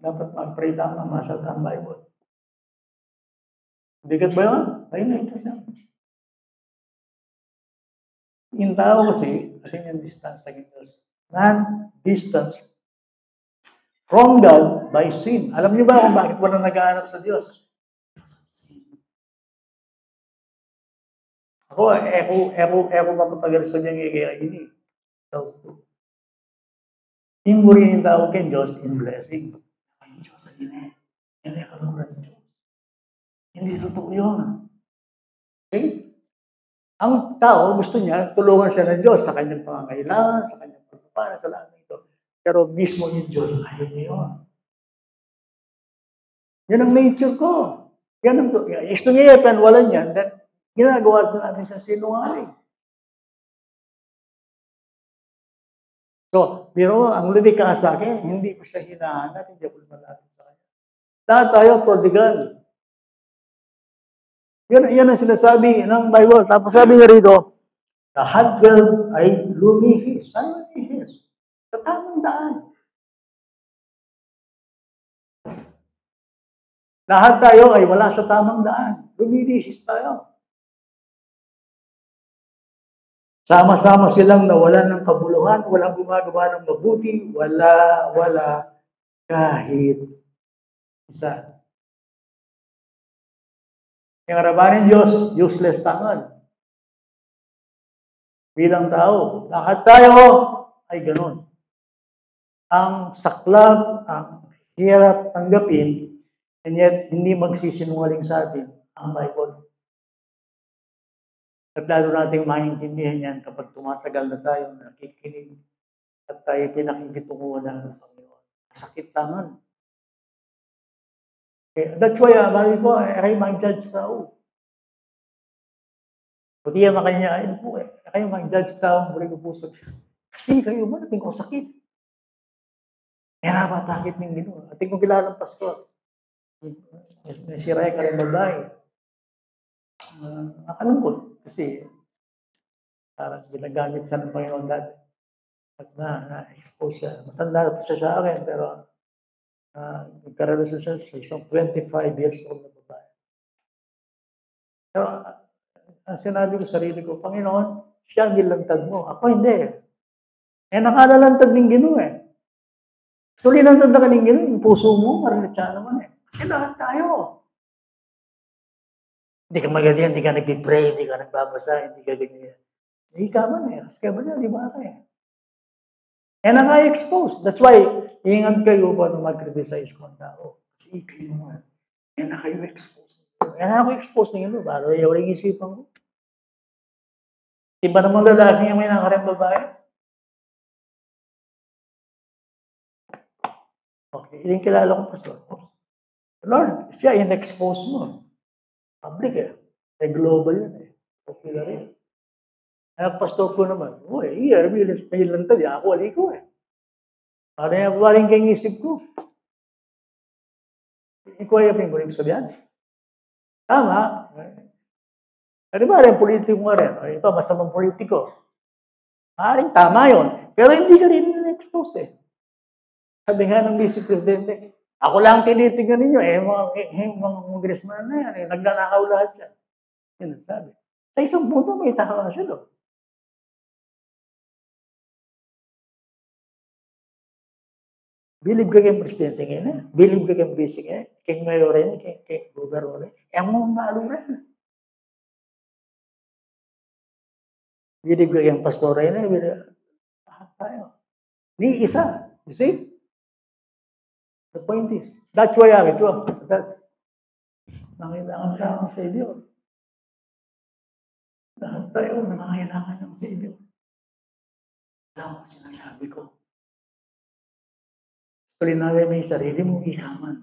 dapat mag-pray tama, masal ang Bible. Bigat ba yun? Ayun na ito siya. Yung tao kasi, yung distance sa Diyos. Non-distance from God by sin. Alam niyo ba kung bakit wala nag-aanap sa Diyos? Ako mapapagalis sa niyang ikaya-ini. Inburihin yung tao kay Diyos in blessing. Ay, Diyos sa ini. Hindi ka lang ng Diyos. Hindi totoo yun. Okay? Ang tao gusto niya tulungan siya ng Diyos sa kanyang pangangailangan, sa kanyang pagpapala, sa lahat ng ito. Pero mismo yung Diyos, ayaw niya yun. Yan ang nature ko. Yan ang gusto niya yan, wala niyan, then ginagawa natin sa sinungaling. So, pero ang lumikha sa akin, hindi ko siya hinahanap, hindi ko malapit sa kanya. Lahat tayo prodigal. Yan ang sinasabi ng Bible. Tapos sabi niya rito, lahat ay lumihis. Saan lumihis? Sa tamang daan. Lahat tayo ay wala sa tamang daan. Lumilihis tayo. Sama-sama silang nawalan ng kabuluhan, walang gumagawa ng mabuti, wala kahit isa. Yung harapan ng Diyos, useless tangan. Bilang tao, lahat tayo ay ganun. Ang saklap, ang hirap tanggapin, and yet hindi magsisinungaling sa atin ang Bible. At lalo nating maintindihan yan kapag tumatagal na tayo nakikinig at tayo pinakikitunguhan ng Panginoon. Sakit tangan. That's why, mali po, kayo mag-judge tao. Pati yan makanyain po kayo mag-judge tao, muli ko po sa kasi kayo ba natin ko sakit? Narapatakit ng Ginoo. Ating kong kilalang Pasko. Nasiraya ka rin babae. Nakalungkot kasi parang ginagamit siya ng Panginoon dati. At na-expose siya. Matanda pa siya sa akin, pero nagkaroon siya sa isang 25 years old na babae. Pero ang sinabi ko sa sarili ko, Panginoon, siya ang nilantad mo. Ako hindi. Nakalalantad ng Ginoo So, linantad na ka ng Ginoo, yung puso mo, marinig siya naman Kasi lahat tayo. Hindi ka magaling, hindi ka nag-pray, hindi ka nagbabasa, hindi ka ganyan. Hindi ka man Kasi ka ba na, di ba ka naka-expose. That's why, ingat kayo pa na mag-criticize ko ang tao. Kasi kayo naman. Na kayo expose. Ako-expose ng Ginoo, para walang isipan ko. Iba namang lalaki yung may nakarang babae. Okay, yung kilala ko pastor. Lord, siya in-expose mo. Public global yan Popular yan. Pastor ko naman, may lantad, ako wali ko Para yung waling kang isip ko. Ikaw ay mo rin sabihan. Tama. Ano ba rin, politiko nga rin. Ito, masamang politiko. Maaaring tama yun. Pero hindi ka rin na-expose Sabi nga ng Vice Presidente, ako lang tinitingnan ninyo mga congressman na yan nagnanakaw lahat yan. Yan ang sabi. Sa isang punto may tama siya doon. Believe ka kayong presidente ngayon Believe ka kayong vice ngayon. Kayong mayor rin, kayong gobernador rin. Ang mga malo rin. Believe ka kayong pastor rin lahat tayo. Ni isa. You see? The point is, that's why nangailangan ka ng Savior. Lahat tayo nangailangan ng Savior. Alam mo, sinasabi ko. Palinawin mo yung sarili mong ikaman.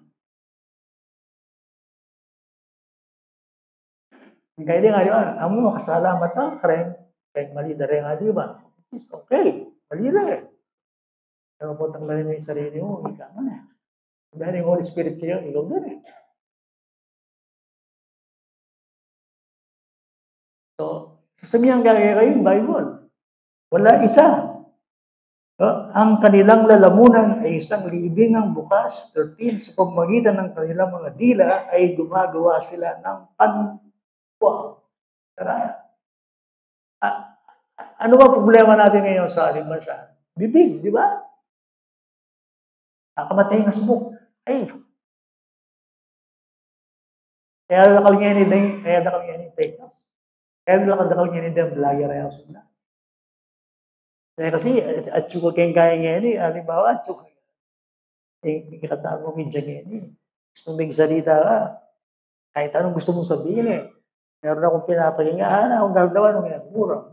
Kaya di nga, di ba? Ang mo, kasalamat kaya mali na rin nga, di ba? It's okay. Mali rin Pero po tanggalin mo yung sarili mo, ikaman Dahil yung Holy Spirit kayo, ikaw din So, sasabihan kaya kayo yung Bible. Wala isa. Ang kanilang lalamunan ay isang libingang bukas, 13, sa pamamagitan ng kanilang mga dila ay gumagawa sila ng panwa. Ano ba problema natin ngayon sa ating bansa? Bibig, di ba? Nakamatay ng asbok. Kaya nakal niya ni fake news. Kaya nakal niya ni vlogger na yung suna. Kasi at suka kayong kaya ngayon halimbawa at suka. Ikatago mo yung dyan ngayon Gusto mong salita ka. Kahit anong gusto mong sabihin Meron akong pinapahingahan, akong gagawa ng yan. Mura.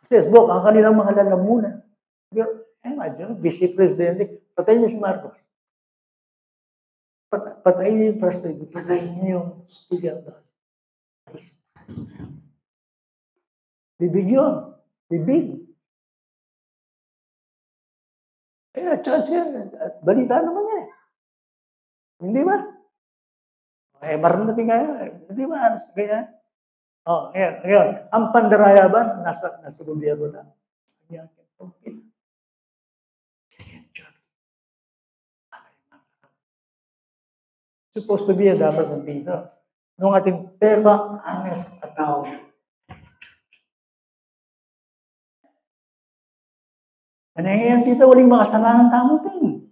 Facebook, ang kanilang mga lalamunan. Imagine, Vice Presidente, patayin niyo si Marcos. Patayin niyo yung First Lady, patayin niyo yung Speaker. Bibig yun. Bibig. Balita naman yan. Hindi ba? Maranating kayo. Hindi ba? Ganyan. Ngayon. Ang pandaraya ba? Nasa gobyerno na. Okay. Supposed to be dapat ng dito. Nung ating tema, honest at tao. Ano yan dito? Waling makasalanan tamo din.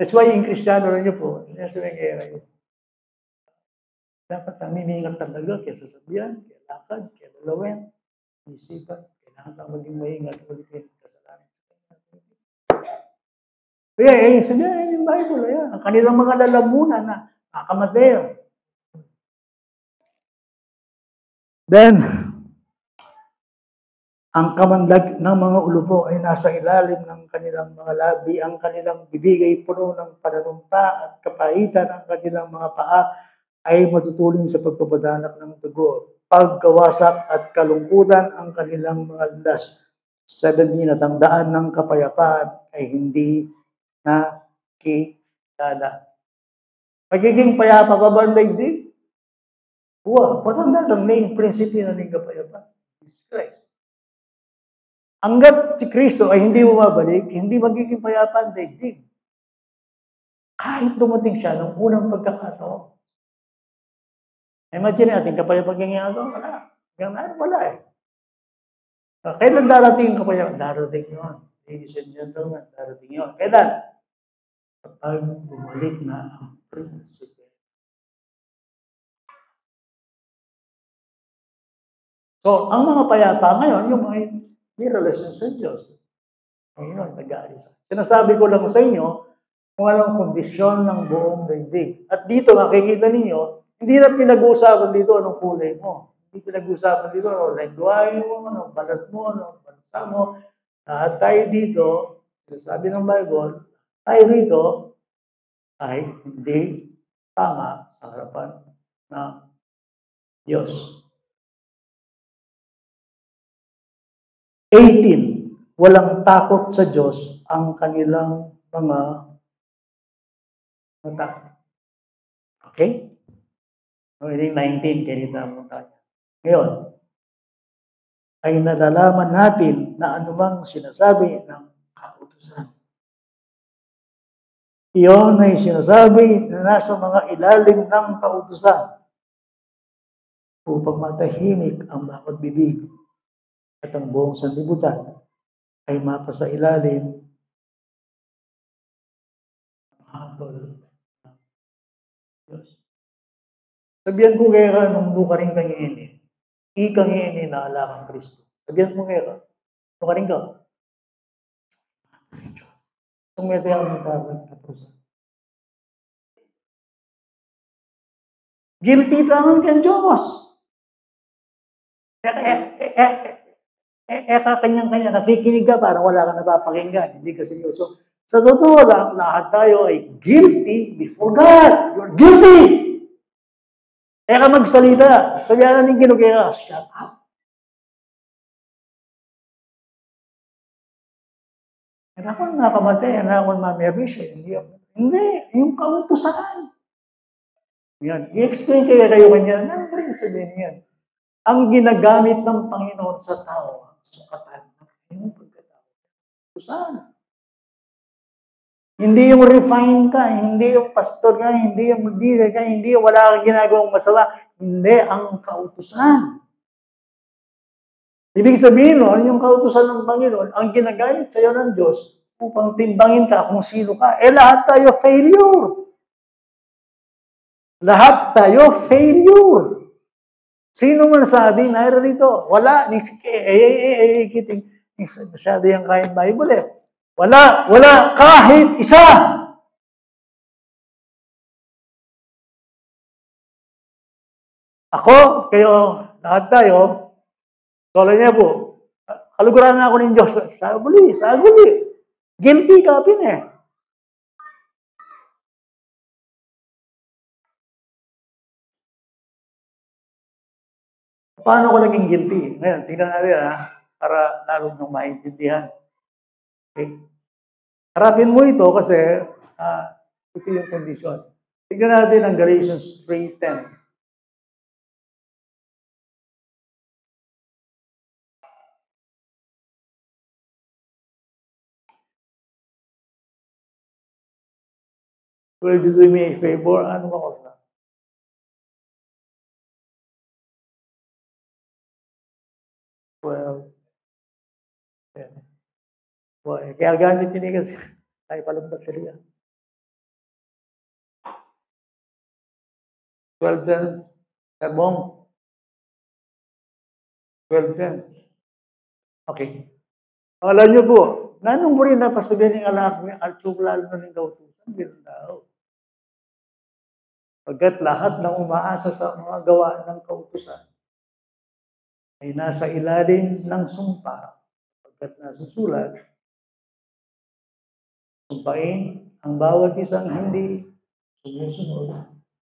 That's why yung Kristiyano rin nyo po, sinasabi kayo, dapat namimingat talaga kaya sasabihan, kaya lakad, kaya lalawin, isipan, kailangan tayo maging maingat, ulit kayo kasalanan. Kaya, sabihan yung Bible, ang kanilang mga lalamunan na nakamatay. Then, ang kamandag ng mga ulo ay nasa ilalim ng kanilang mga labi, ang kanilang bibig ay puno ng pananumpa at kapahitan ng kanilang mga paa ay matutulin sa pagpapadanak ng dugo. Pagkawasak at kalungkutan ang kanilang mga landas. 17, at ang daan ng kapayapaan ay hindi nakikilala. Magiging payapa pa ba ang daigdig? Patanda ng main principle ng kapayapaan. Christ. Hanggat si Kristo ay hindi bumabalik, hindi magiging payapa ang daigdig. Kahit dumating siya ng unang pagkakataon. Imagine natin, kapayapang ginagawa, wala eh. Kailan darating yung kapayapang? Darating yun. Ladies and gentlemen, darating yun. Kailan? Kapag bumalik na ang prinsipe. So, ang mga payapa ngayon, yung may relasyon sa Diyos. Ngayon, nag-aalis. Sinasabi ko lang sa inyo, kung anong kondisyon ng buong daigdig. At dito, makikita ninyo, hindi na pinag-uusapan dito anong kulay mo. Hindi pinag-uusapan dito anong lengguwahe mo, anong balat mo, anong bansa mo. Lahat tayo dito, sinasabi ng Bible, tayo rito ay hindi tama sa harapan ng Diyos. 18, walang takot sa Diyos ang kanilang mga mata. Okay? Noong 19, kanina mo tayo. Ngayon, ay nalalaman natin na anumang sinasabi ng kautusan. Iyon ay sinasabi na nasa mga ilalim ng kautusan upang matahimik ang bawat bibig at ang buong sanlibutan ay mapasa ilalim ng hatol ng Diyos. Sabihan ko kaya nung lukaring kanginin, ikanginin na ala kang Kristo. Sabihan mo kaya, lukaring ka. Kung may tayo ang magkakapusan. Guilty tangan kang Diyos. Kanyang-kanya, nakikinig ka, parang wala ka napapakinggan. Hindi ka seryoso. Sa totoo lang, lahat tayo ay guilty before God. You're guilty! Ka magsalita. Sabihan na ng ginugera, shut up. Ako nakamatay, ako mamiabis. Hindi, yung kautusan. Yan. I-explain kayo kanya, ano ba yung sabihin yan? Ang ginagamit ng Panginoon sa tao, sukatan ng pagkatao. Kautusan. Hindi yung refine ka, hindi yung pastor ka, hindi yung leader ka, hindi yung wala kang ginagawang masama. Hindi, ang kautusan. Ibig sabihin nun, yung kautusan ng Panginoon, ang ginagamit sa'yo ng Diyos upang timbangin ka kung sino ka. Lahat tayo failure. Lahat tayo failure. Sino man sa atin, naroon rito? Wala. Masyado yung kain Bible eh. Wala kahit isa. Ako, kayo, lahat tayo, solo niya po, kaluguran na ako ng Diyos. Saguli. Guilty ka, Paano ko naging guilty? Ngayon, tingnan natin para lalo nung maintindihan. Okay? Harapin mo ito kasi ito yung condition. Tingnan natin ang Galatians 3:10. Will you do me a favor? Ano ba ko sa? Well, kaya gamit ini kasi tayo palang baterya. 12 Serbong. 12. Okay. Alam niyo po, nanong mo rin napasabihin ng anak niya at lalo na ng kautusan, ginao. Pagkat lahat ng umaasa sa mga gawa ng kautusan ay nasa ilalim ng sumpa. Pagkat nasusulat, sumpain ang bawat isang hindi sumusunod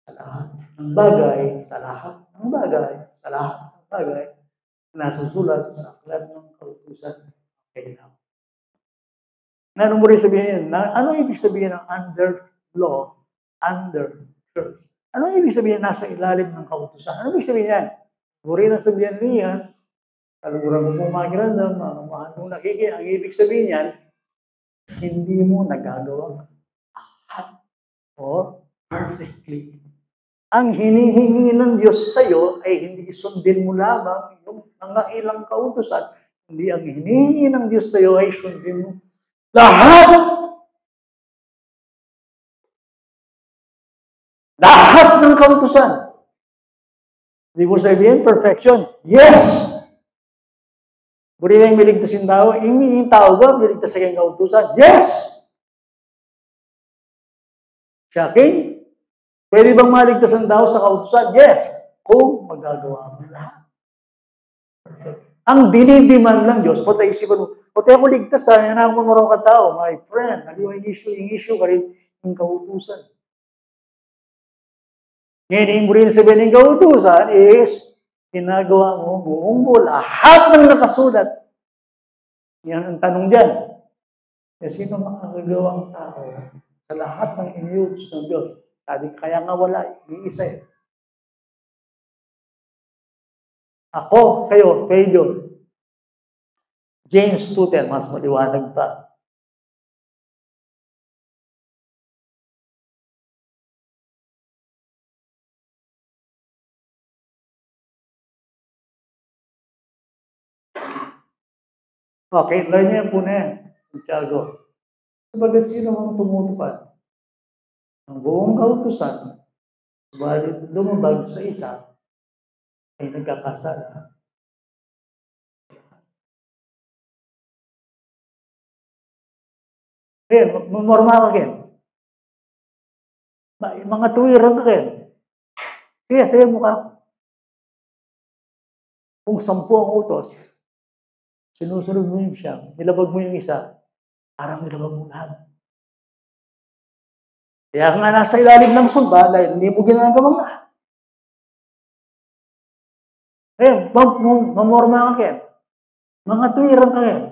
sa lahat ng bagay, nasusulat sa aklat ng kautusan. Okay na. Ano mo rin sabihin? Ano ibig sabihin ng under law, under curse? Ano ibig sabihin nasa ilalim ng kautusan? Ano ibig sabihin yan? Uri na sabihin niya, kaluguran mo pong makiramdam, mahal mo nakikita. Ang ibig sabihin yan, hindi mo nagagawa lahat or perfectly. Ang hinihingi ng Diyos sa iyo ay hindi sundin mo lamang yung mga ilang kautusan. Hindi ang hinihingi ng Diyos sa iyo ay sundin mo lahat! Lahat ng kautusan. Hindi mo sabihin, perfection. Yes! Buri na yung miligtasin tao. Yung tao ba, miligtas sa kanyang kautusan? Yes! Shocking? Pwede bang maligtas ang tao sa kautusan? Yes! Kung magagawa mo lahat. Perfect. Ang dinidiman ng Diyos, pati isipan mo, pati ako ligtas, sana na ako marong katao, my friend, yung issue ka rin yung kautusan. Ngayon, yung rin sabihin ng kautusan is, ginagawa mo buong buo, lahat ng nakasulat. Yan ang tanong dyan. Sino makakagawang tao sa lahat ng inutos ng Diyos? Sabi, kaya nga wala, iisa eh. Ako, kayo, James 2:10, mas maliwanag pa. Okay, lain niya po na yan, Santiago. Sabagat sino ang tumutupad? Ang buong kautusan, subalit lumabag sa isa, ay nagkakasala. Mamorma ka kin. Mga tuwiran ka kin. Sige, sayo mo ka. Kung 10 ang utos, sinusunod mo yung siya, nilabag mo yung isa, parang nilabag mo lahat. Kaya nga nasa ilalim ng sumpa dahil hindi mo ginagawang lahat. Mamorma ka kin. Mga tuwiran ka kin.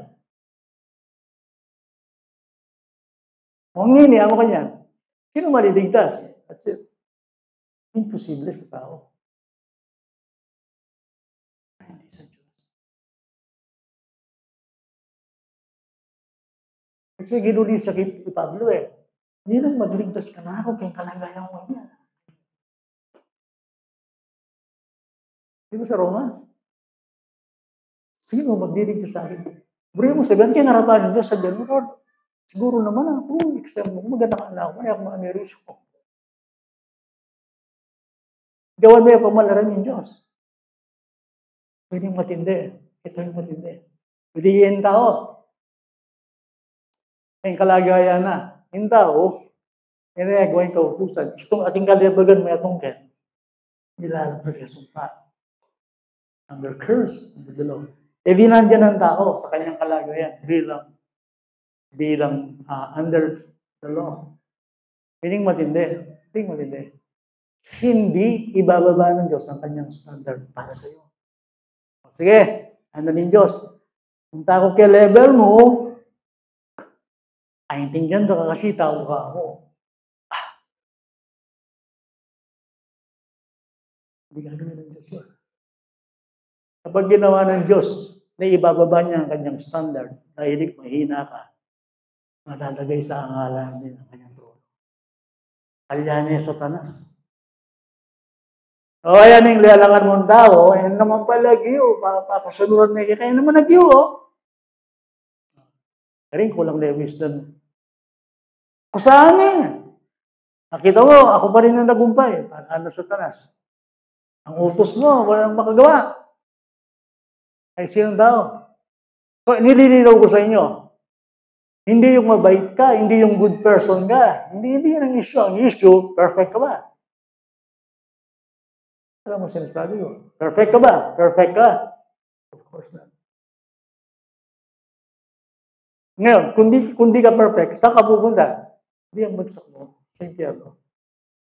Kung hindi, ako kanyan. Sino maliligtas? That's it. Imposible sa tao. Hindi sa Diyos. Kasi ginuli sa kay Pablo eh. Hindi lang magligtas ka na ako kayong kalagayan mo niya. Di ba sa Roma? Sino magdiligtas sa akin? Buri mo sabihin, kaya narapan ng Diyos sa Diyos, Lord, siguro naman ako, exam mo, maganda ka na ako, kaya ako ma-ameris ko. Gawan mo yung pamalaran ng Diyos. Pwede yung matindi. Ito yung matindi. Pwede yung tao. may kalagayan na. Yung tao, ginagawa yung kautusan. Itong ating kalibagan may atungkin, nilalapag yung sumpa. Under curse, under the law. E di nandyan ang tao sa kanyang kalagayan bilang under the law. Piling matindi. Hindi ibababa ng Diyos ang kanyang standard para sa iyo. Sige, ano din Diyos? Kung tako kay level mo, ay intindihan ka kasi tao ka ako. Hindi gagawin ng Diyos yun. Kapag ginawa ng Diyos na ibababa niya ang kanyang standard dahil mahina ka, malalagay sa angalan din ang kanyang trono. Kalyan niya Satanas. O, ayan yung lialangan mong tao, ayan naman pala, giyo, papasaluran na kaya naman nag-giyo, Karing kulang na yung wisdom. Kusahan na yan. Nakita mo, ako pa rin ang nagumpay. Ano Satanas? Ang utos mo, walang makagawa. Ay, sinong tao? So, nililinaw ko sa inyo. Hindi yung mabait ka, hindi yung good person ka. Hindi yan ang issue. Ang issue, perfect ka ba? Alam mo sinasabi ko, perfect ka ba? Perfect ka? Of course not. Ngayon, kung di ka perfect, saan ka pupunta? Hindi ang bagsak mo, sa impyerno.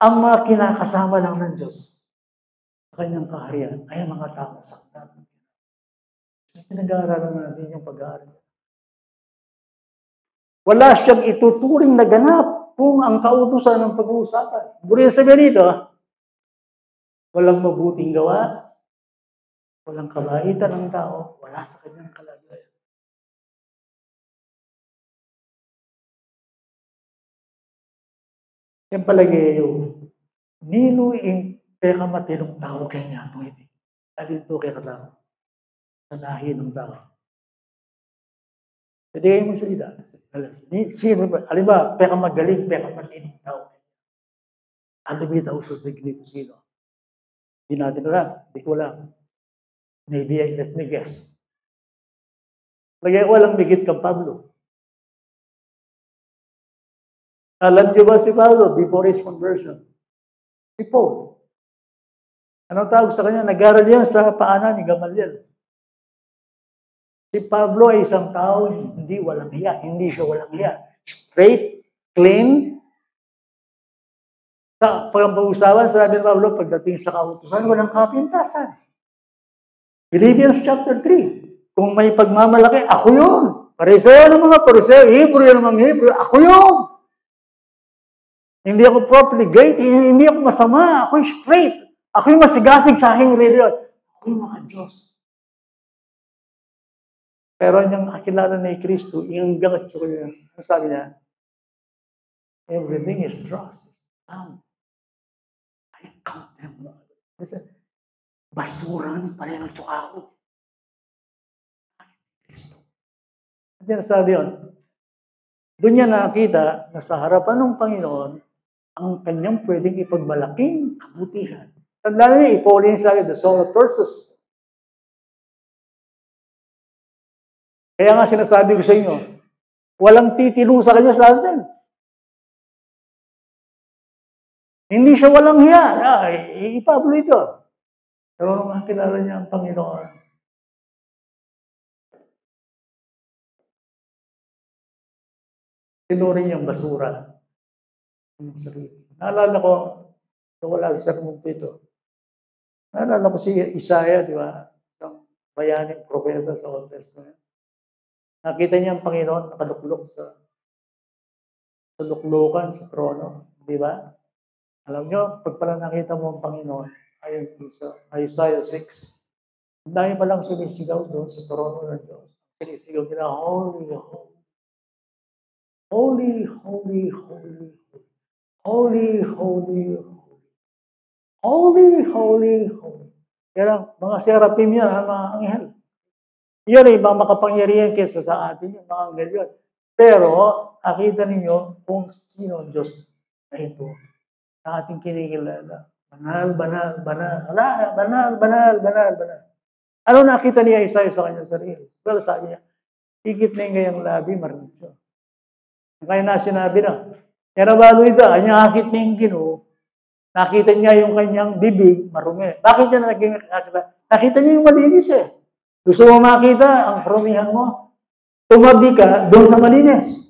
Ang mga kinakasama lang ng Diyos sa kanyang kaharian ay ang mga tao saktan. Pinag-aaralan natin yung pag-aaral. Wala siyang ituturing na ganap kung ang kautusan ng pag-uusapan. Buriya sa ganito, walang mabuting gawa, walang kabaitan ng tao, wala sa kanyang kalagayan. Yan palagi yung ninuing pekamatinong tao kanya itong hindi. Dahil ito kaya katao sa lahi ng tao. Pwede kayo magsalita. Sino ba? Alam ba, pekamagaling, pekamatinong tao. Alam ba ito sa degree ko sino? Hindi natin alam. Hindi ko alam. Maybe let me guess. Lagay ko walang migit kang Pablo. Alam niyo ba si Pablo before his conversion? Si Paul. Anong tawag sa kanya? Nag-aral yan sa paanan ni Gamaliel. Si Pablo ay isang tao, hindi walang hiya. Hindi siya walang hiya. Straight, clean. Sa pag-uusapan, sabi ni Pablo, pagdating sa kautusan, walang kapintasan. Philippians chapter 3. Kung may pagmamalaki, ako yun. Pariseo ng mga pariseo, Hebrew ng mga Hebrew, ako yun. Hindi ako profligate, hindi ako masama, ako straight. Ako yung masigasig sa aking reliyon. Ako yung mga Diyos. Pero yung kakilala ni Kristo, yung hanggang at yun, ano sabi niya? Everything is dross. I count them. Basuran pala yung tsuka ko. Kristo. At yan sabi yun, doon niya nakita na sa harapan ng Panginoon, ang kanyang pwedeng ipagmalaking kabutihan. Tandaan niya, Pauline sabi, the soul of Tarsus. Kaya nga sinasabi ko sa inyo, walang titino sa kanya sa atin. Hindi siya walang hiya. Pablo ito. Pero nung nakilala niya ang Panginoon, tinuring niyang basura. Naalala ko, wala sa sermon ito. Naalala ko si Isaiah, di ba? Isang bayaning propeta sa Old Testament. Nakita niya ang Panginoon nakaluklok sa luklukan, sa trono. Di ba? Alam niyo, pag pala nakita mo ang Panginoon, ayon sa Isaiah 6, ang dami palang sumisigaw doon sa trono ng Diyos. Sinisigaw nila, holy, holy. Holy, holy, holy. Holy, holy, holy. Holy, holy, holy. Kaya mga seraphim yan, mga anghel. Yan ay mga makapangyarihan kesa sa atin, yung mga anghel yun. Pero, nakita ninyo kung sino ang Diyos na ito na ating kinikilala. Banal, banal, banal. Banal, banal, banal, banal. Ano nakita niya Isaiah sa kanyang sarili? Well, sabi niya, higit na yung ngayong labi, marinig siya. Kaya na sinabi na. Kaya nabalo ito, kanyang akit na yung Ginoo, nakita niya yung kanyang bibig, marumi. Bakit niya nakita? Nakita niya yung malinis eh. Gusto mo makita ang karumihan mo? Tumabi ka doon sa malinis.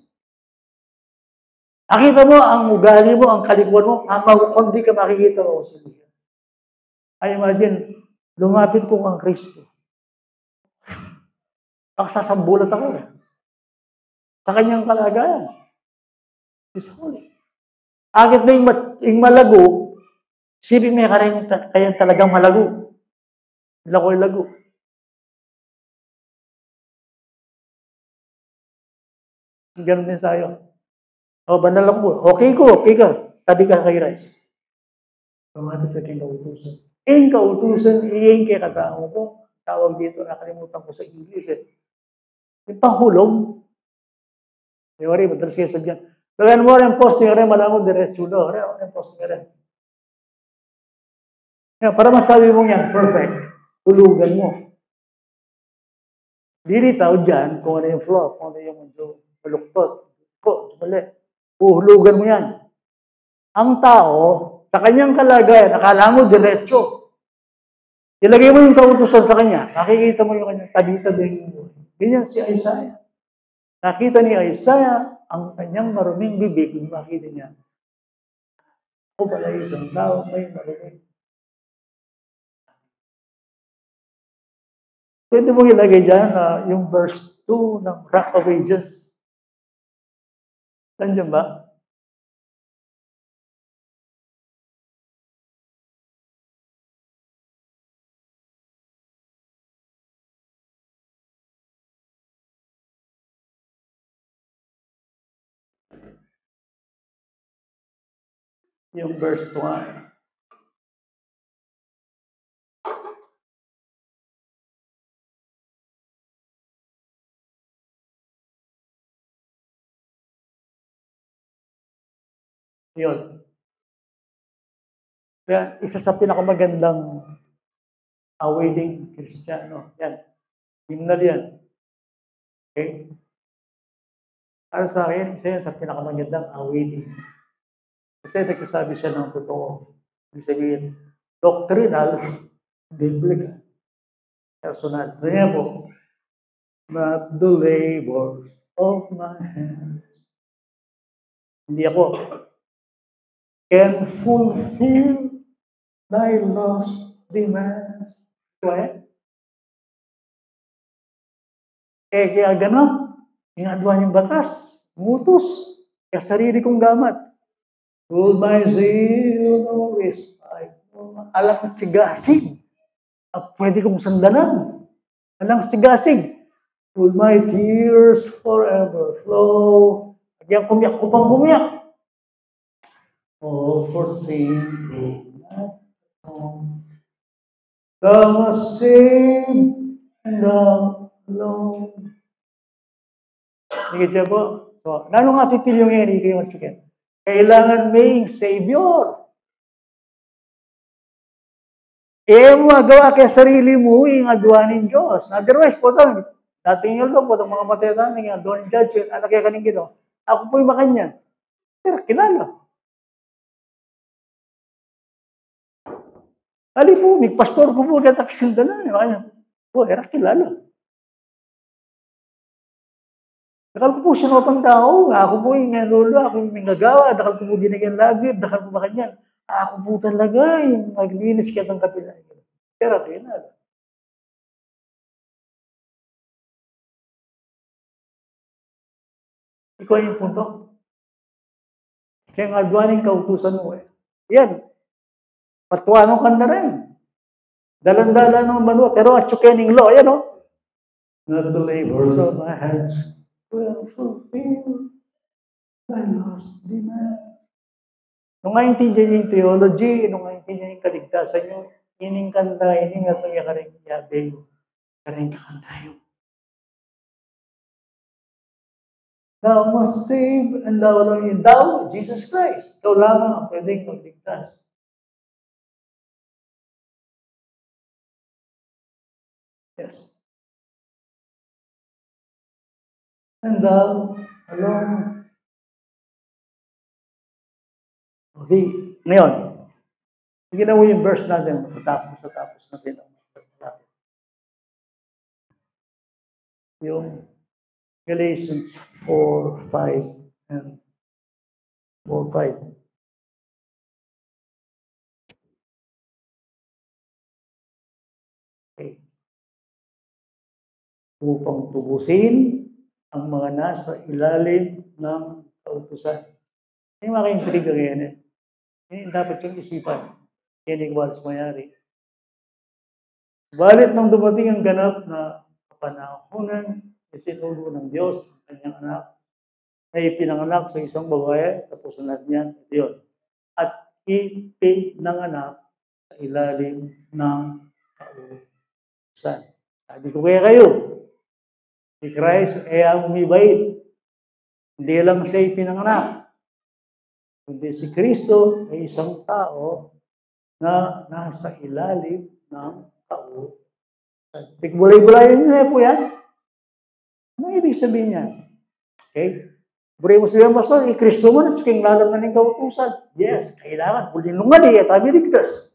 Nakita mo ang ugali mo, ang kalikuan mo, kung di ka makikita mo. Ay, imagine, lumapit ko kang Kristo. Pagsasambulat ako eh. Sa kanyang kalagayan. Is holy. Akit na yung malago, sipin mo kayang talagang malago. Hindi ko yung lago. Ganun din tayo. O, banal ako. Okay ka. Tabi ka kay Rice. Lumapit sa aking kautusan. Ing kautusan, iyeng kay katao ko. Tawag dito, nakalimutan ko sa English eh. Yung panghulog. Di ba rin, madalas kayo sabihan. Lagan mo rin posting rin, malamang diretso do. Rin posting rin. Para masabi mo yan, perfect. Hulugan mo. Lilitaw dyan kung ano yung flaw, kung ano yung maluktot. Mali. Uhulugan mo yan. Ang tao, sa kanyang kalagayan, akala mo diretso. Ilagay mo yung kautusan sa kanya, nakikita mo yung kanyang tabi-tabi. Ganyan si Isaiah. Nakita ni Isaiah ang kanyang maruming bibig, kung makita niya. O pala isang tao, may maruming. Pwede mo ilagay dyan yung verse 2 ng Rock of Ages. Nandiyan ba? Yung verse 1. Yun. Kaya isa sa pinakamagandang wedding Kristiyano. Yan. Himnal yan. Okay? Para sa akin, isa yan sa pinakamagandang wedding. Kasi nagsasabi siya ng totoo. Ibig sabihin, doctrinal, biblical, personal. Kaya po, not the labors of my hands. Hindi ako can fulfill thy lost demands. Kaya? Kaya ganun, ginagawa niyang batas, mutos, kaya sarili kong gamat. Will my zeal no respite? Alam sigasig. Pwede kong sandalan. Alam sigasig. Will my tears forever flow? Kaya kumiyak ko pang kumiyak. Oh, forsaking not home. Thou must save and thou alone. Higit siya po. So, lalo nga pipil yung Henry kayo chicken. Kailangan may Savior. Magawa kay sarili mo, yung adwanin Diyos. Otherwise, po doon, dating yun doon, po doon mga matayatan, yung adwanin judgment, anak kaya kaning gino. Ako po'y makanya. Pero kilala. Ali po, may pastor ko po, katak sindalan. Po, era kilala. Dakal ko po siya mga tao, ako po yung lolo, ako yung nagawa, dakal ko po dinagyan lagib, dakal ko ba kanyan. Ako po talaga yung maglinis ka ng kapila. Pero kilala. Ikaw yung punto. Kaya nga adwaning kautusan mo eh. Yan. Patuano ka na rin. Dalan-dalan ng manuwa. Pero at chukening law, ayan o. Not the labors of my hands will fulfill my lost demand. Nung naintindihan niyo yung theology, nung naintindihan niyo yung kaligtasan niyo, ining kanta, ining atong yakaring yabe, karing kakantayo. Thou must save and thou alone. Thou, Jesus Christ. Ikaw lamang ang pwedeng magligtas. Yes. And thou alone. Kasi, ngayon, tignan mo yung verse natin, matapos natin. Yung Galatians 4:5 and 4:5. Okay. Upang tubusin ang mga nasa ilalim ng kautusan. Yung mga kaibigan ngayon, yun dapat yung isipan. Yan yung walas mayari. Balit nang dumating ang ganap na kapanahonan, isinulo ng Diyos ang kanyang anak, na ipinanganak sa isang babae, tapos natin yan, ito yun. At ipinanganak sa ilalim ng kautusan. Sabi ko kaya kayo, si Christ ay ang umibait. Hindi lang siya ipinanganak. Kundi si Kristo ay isang tao na nasa ilalim ng kautusan. Pigbulay-bulayin niyo po yan. Ano ibig sabihin niya? Okay? Buri mo siya masal, Kristo mo na king lalam na ng kautusan. Yes, kailangan. Pulinungan at amiligtas.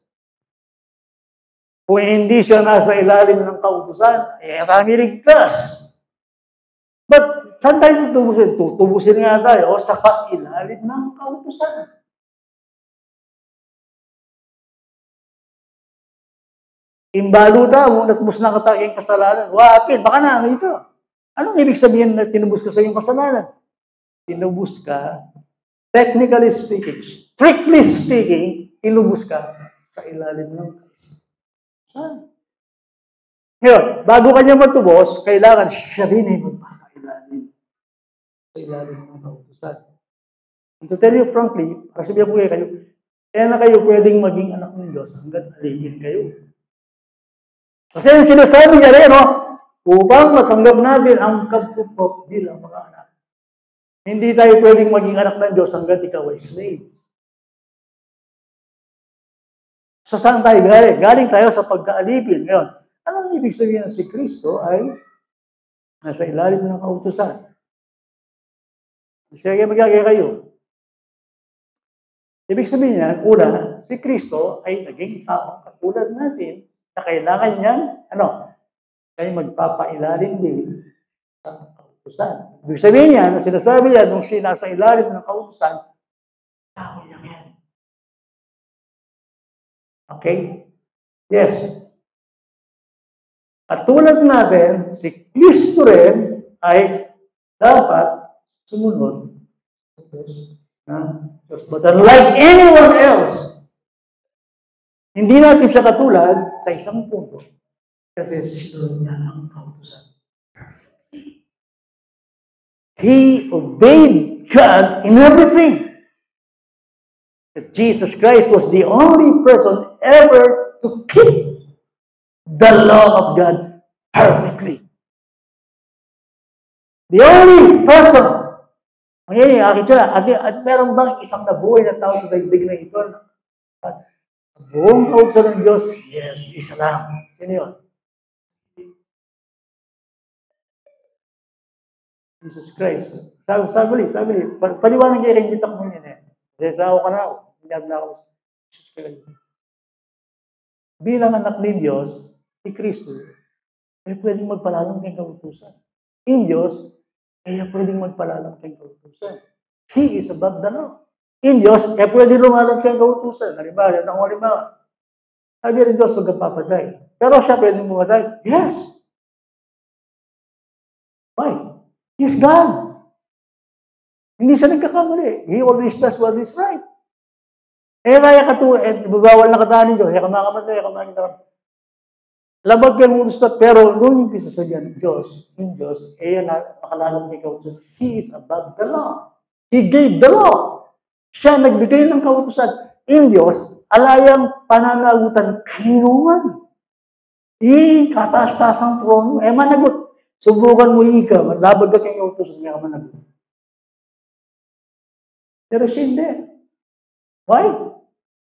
Kung hindi siya nasa ilalim ng kautusan, amiligtas. But, saan tayo tutubusin? Tutubusin nga tayo sa ilalim ng kautusan. Imbalo daw, natubos na kataking kasalanan. Wapin, baka na, ito. Anong ibig sabihin na tinubos ka sa iyong kasalanan? Tinubos ka, technically speaking, strictly speaking, tinubos ka sa ilalim ng kautusan. Ngayon, bago kanya matubos, kailangan siya rin ay magpapailalim sa ilalim ng kautusan. And to tell you frankly, kasi sabihan ko kayo, kaya na kayo pwedeng maging anak ng Diyos hanggat aligin kayo. Kasi yung sinasabi niya rin, upang matanggap natin ang kapupok bilang mga anak. Hindi tayo pwedeng maging anak ng Diyos hanggat ikaw ay slave. So saan tayo galing? Galing tayo sa pagkaalipin. Ngayon, anong ibig sabihin na si Kristo ay nasa ilalim ng kautusan? Sige, magagaya kayo. Ibig sabihin niyan, una, si Kristo ay naging tao katulad natin na kailangan niyan, kaya magpapailalim din sa kautusan. Ibig sabihin niya, na sinasabi niya, nung siya nasa ilalim ng kautusan, tao niya yan. Okay? Yes. At tulad natin, si Kristo rin ay dapat sumunod sa Diyos. But unlike anyone else, hindi natin siya katulad sa isang punto. Kasi sinunod niya ang kautusan. He obeyed God in everything. That Jesus Christ was the only person ever to keep the law of God perfectly. The only person. Ngayon, at meron bang isang nabuhay na tao sa daigdig na ito? At buong kautusan ng Diyos, yes, isa lang. Sino yun? Jesus Christ. Sabi, paliwanag kayo rin dito mo yun eh. Kasi sa ako ka na ako. Hindi na ako. Jesus Christ. Bilang anak ni Diyos, si Kristo, ay pwedeng magpalalang kayong kautusan. In Diyos, kaya pwedeng magpalalang kayong kautusan. He is above the law. In Diyos, kaya pwedeng lumalang kayong kautusan. Halimbawa, sabi rin Diyos, huwag kang papatay. Pero siya pwedeng pumatay. Yes. Why? He's God. Hindi siya nagkakamali. He always does what is right. Kaya ibabawal na kataan ninyo. Kaya kamakamatay, labag kang utos pero nung yung pisasabihan ng Diyos, in Diyos, nakalalang kay kautusan. He is above the law. He gave the law. Siya nagbigay ng kautusan. In Diyos, alayang pananagutan kainuman. Kataas-taas ang trono. Managot. Subukan mo ika, labag ka kayong kautusan, kaya ka managot. Pero siya hindi. Why?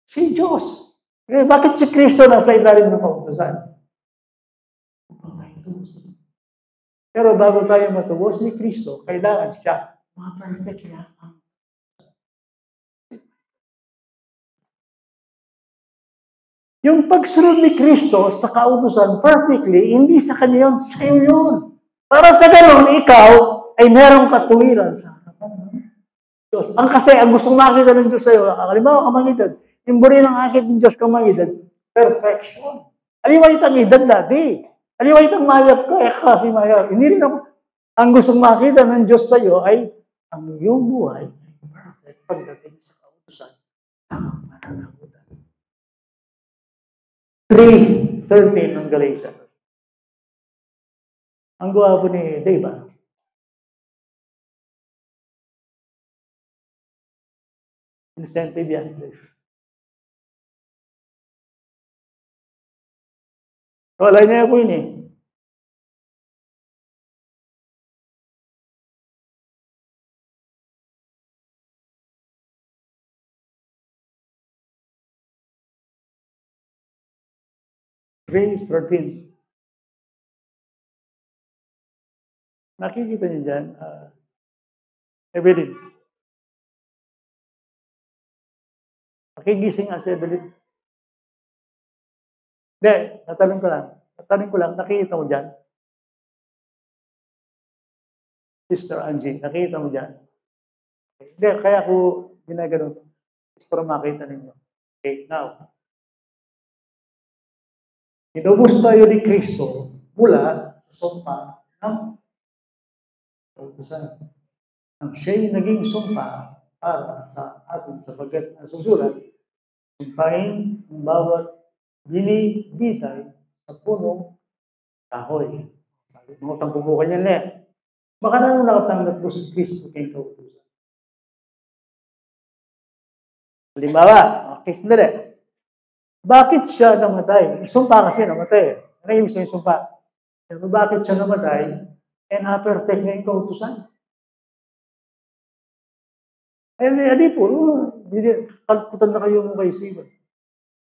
Si Diyos. Bakit si Kristo nasa ilalim ng kautusan? Pero bago tayo matubos ni Kristo, kailangan siya ma-perfect niya ang Yung pagsunod ni Kristo sa kautusan perfectly, hindi sa kanya yun, sa'yo yun. Para sa ganun, ikaw ay merong katuwiran sa harapan ng Diyos. Ang gustong makita ng Diyos sa'yo, halimbawa kamangitan, yung buri ng akit ng Diyos kamangitan, perfection. Aliwait ang edad dati. Aliwait ang mayap ka, kasi mayap. Hindi rin ako. Ang gustong makita ng Diyos sa'yo ay ang iyong buhay ay perfect pagdating sa kautusan ng mananagutan. 3:13 ng Galatians. Ang gawa po ni Dave, incentive yan. Wala niya po yun eh. Nakikita niyo dyan, Evelyn. Makigising nga si Evelyn. Hindi, natanong ko lang, nakikita mo dyan? Sister Angie, nakikita mo dyan? Hindi, kaya ko ginagano, is para makita ninyo. Okay, now, inubos tayo ni Kristo mula sa sumpa ng kautusan. Ang siya'y naging sumpa para sa atin sapagkat nasusulat, sumpahin ang bawat binibitay sa punong kahoy. Mga pagbubukan niya na eh. Baka na nakatanggap po si Kristo kay kautusan. Halimbawa, okay, sandali. Bakit siya namatay? Sumpa kasi namatay. Ano yung isang sumpa? Pero bakit siya namatay? And na-perfect niya yung kautusan. Di po, kalputan na kayo mo kay Siba.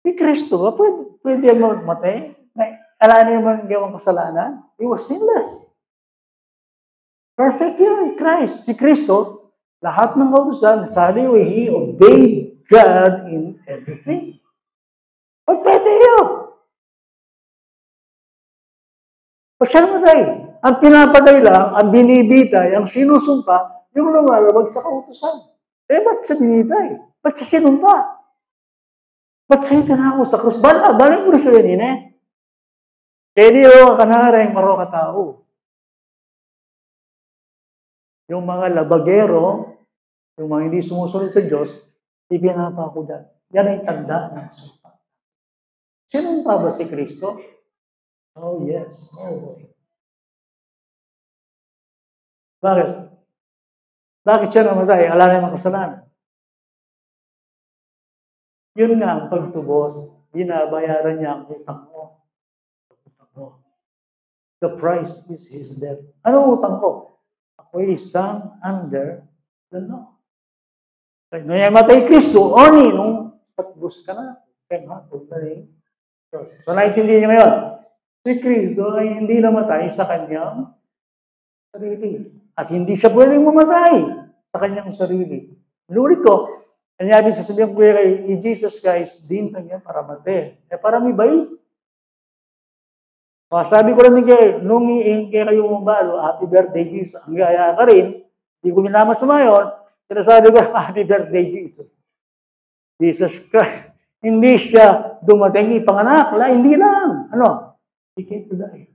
Si Kristo, pwede mamatay? Ala na yung gawang kasalanan? He was sinless. Perfect yun, Christ. Si Kristo, lahat ng kautusan, sabi ko, he obeyed God in everything. Pwede yun. Pag siya namatay, ang pinapatay lang, ang binibitay, ang sinusumpa, yung lumalabag sa kautusan. Ba't siya binitay? Ba't siya sinumpa? Ba't siya pinako sa krus? Balik mo rin siya yun eh. Kaya di o kanareng maro katao. Yung mga labagero, yung mga hindi sumusunod sa Diyos, ipinapa ko dyan. Yan ay tanda ng sumpa. Sinumpa ba si Kristo? Oh yes. Oh boy. Bakit? Bakit siya namatay? Ala na yung kasalanan. Yun nga ang pagtubos. Binabayaran niya ang utang mo. The price is His death. Anong utang ko? Ako isang under the law. Kaya nung namatay Kristo, only nung patbus ka na. Kaya hapon na rin. So, naintindihan niyo ngayon. Si Kristo ay hindi namatay sa kanyang sarili. At hindi siya pwedeng mamatay sa kanyang sarili. Inulit ko, kanya ibig sasabihin ko kay Jesus Christ, dintang niya para mate. Para may bay. Sabi ko rin kayo, nung kaya kayo umabalo, happy birthday Jesus. Ang gaya ka rin, hindi ko minamasama yun, sinasabi ko, happy birthday Jesus. Jesus Christ. Hindi siya dumating ipanganak. Hindi lang. Ano? He came to die.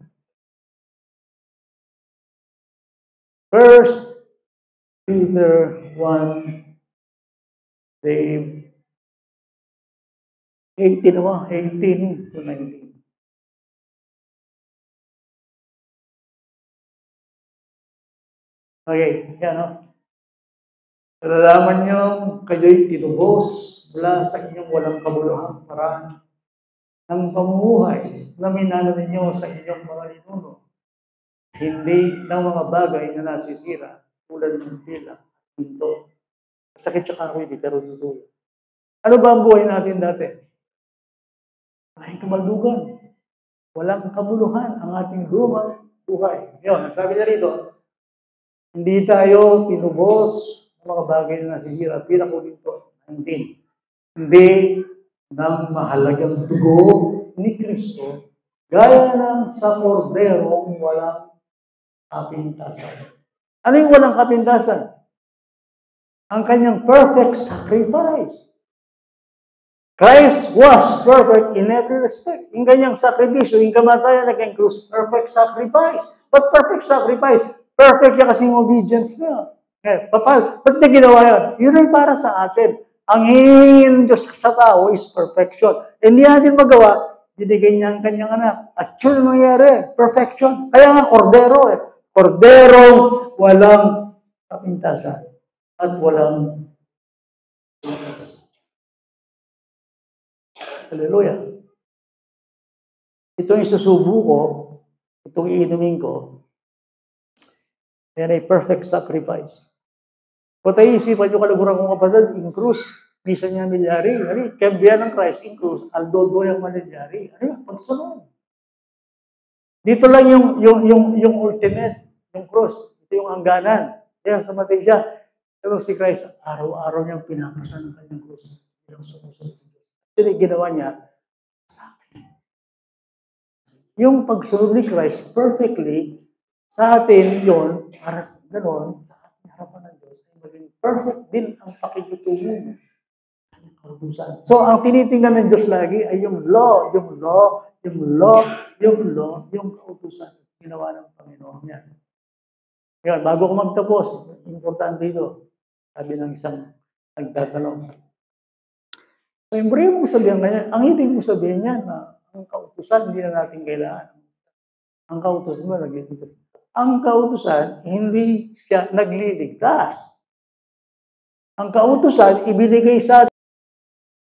First Peter 1, Dave, 18 to 19. Okay, yan o. Nalalaman niyo kayo'y tinubos mula sa inyong walang kabuluhang paraan ng pamumuhay na minana ninyo sa inyong mga ninuno. Hindi ng mga bagay na nasisira tulad ng pila, punto. Sakit siya karoy, di pero tutuyo. Ano ba ang buhay natin dati? Ay kamaldugan. Walang kabuluhan ang ating lumang buhay. Yun, sabi niya rito, hindi tayo tinubos ng mga bagay na nasisira. Pila ko dito, 19. Hindi ng mahalagang dugo ni Kristo, gaya ng sa korderong walang kapintasan. Ano yung walang kapintasan? Ang kanyang perfect sacrifice. Christ was perfect in every respect. Yung kanyang sakripisyo, yung kamatayan na kanyang krus, perfect sacrifice. But perfect sacrifice, perfect yan kasi yung obedience niya. Ba't niya ginawa yan? Yun ay para sa atin. Ang hingin Diyos sa tao is perfection. Hindi natin magawa, binigay niya ang kanyang anak. At yun ang nangyari, perfection. Kaya nga, kordero eh. Korderong walang kapintasan at walang Hallelujah. Itong isusubo ko, itong iinumin ko, yan ay perfect sacrifice. Kung tayo isipan yung kaluguran kong kapatid, in cruz, misa niya milyari. Ano, kambiyan ng Christ, in cruz, aldodo yung milyari. Ano yung pagsunod? Dito lang yung ultimate, yung cross. Ito yung hangganan. Yes, namatay siya. Pero si Christ, araw-araw niyang pinapasan ng kanyang krus. Yung sumusunod. Ito ginawa niya sa akin. Yung pagsunod ni Christ perfectly, sa atin yun, para sa gano'n, sa ating harapan ng Diyos, maging perfect din ang pakikitungo niya. So, ang tinitingnan ng Diyos lagi ay yung law, yung kautusan ginawa ng Panginoon niya. Ngayon, bago ko magtapos, importante ito. Sabi ng isang nagtatanong. So, yung mong sabihin kanya, ang ibig mo sabihin niya na ang kautusan hindi na natin kailangan. Ang kautusan mo, nagliligtas. Ang kautusan, hindi siya nagliligtas. Ang kautusan, ibinigay sa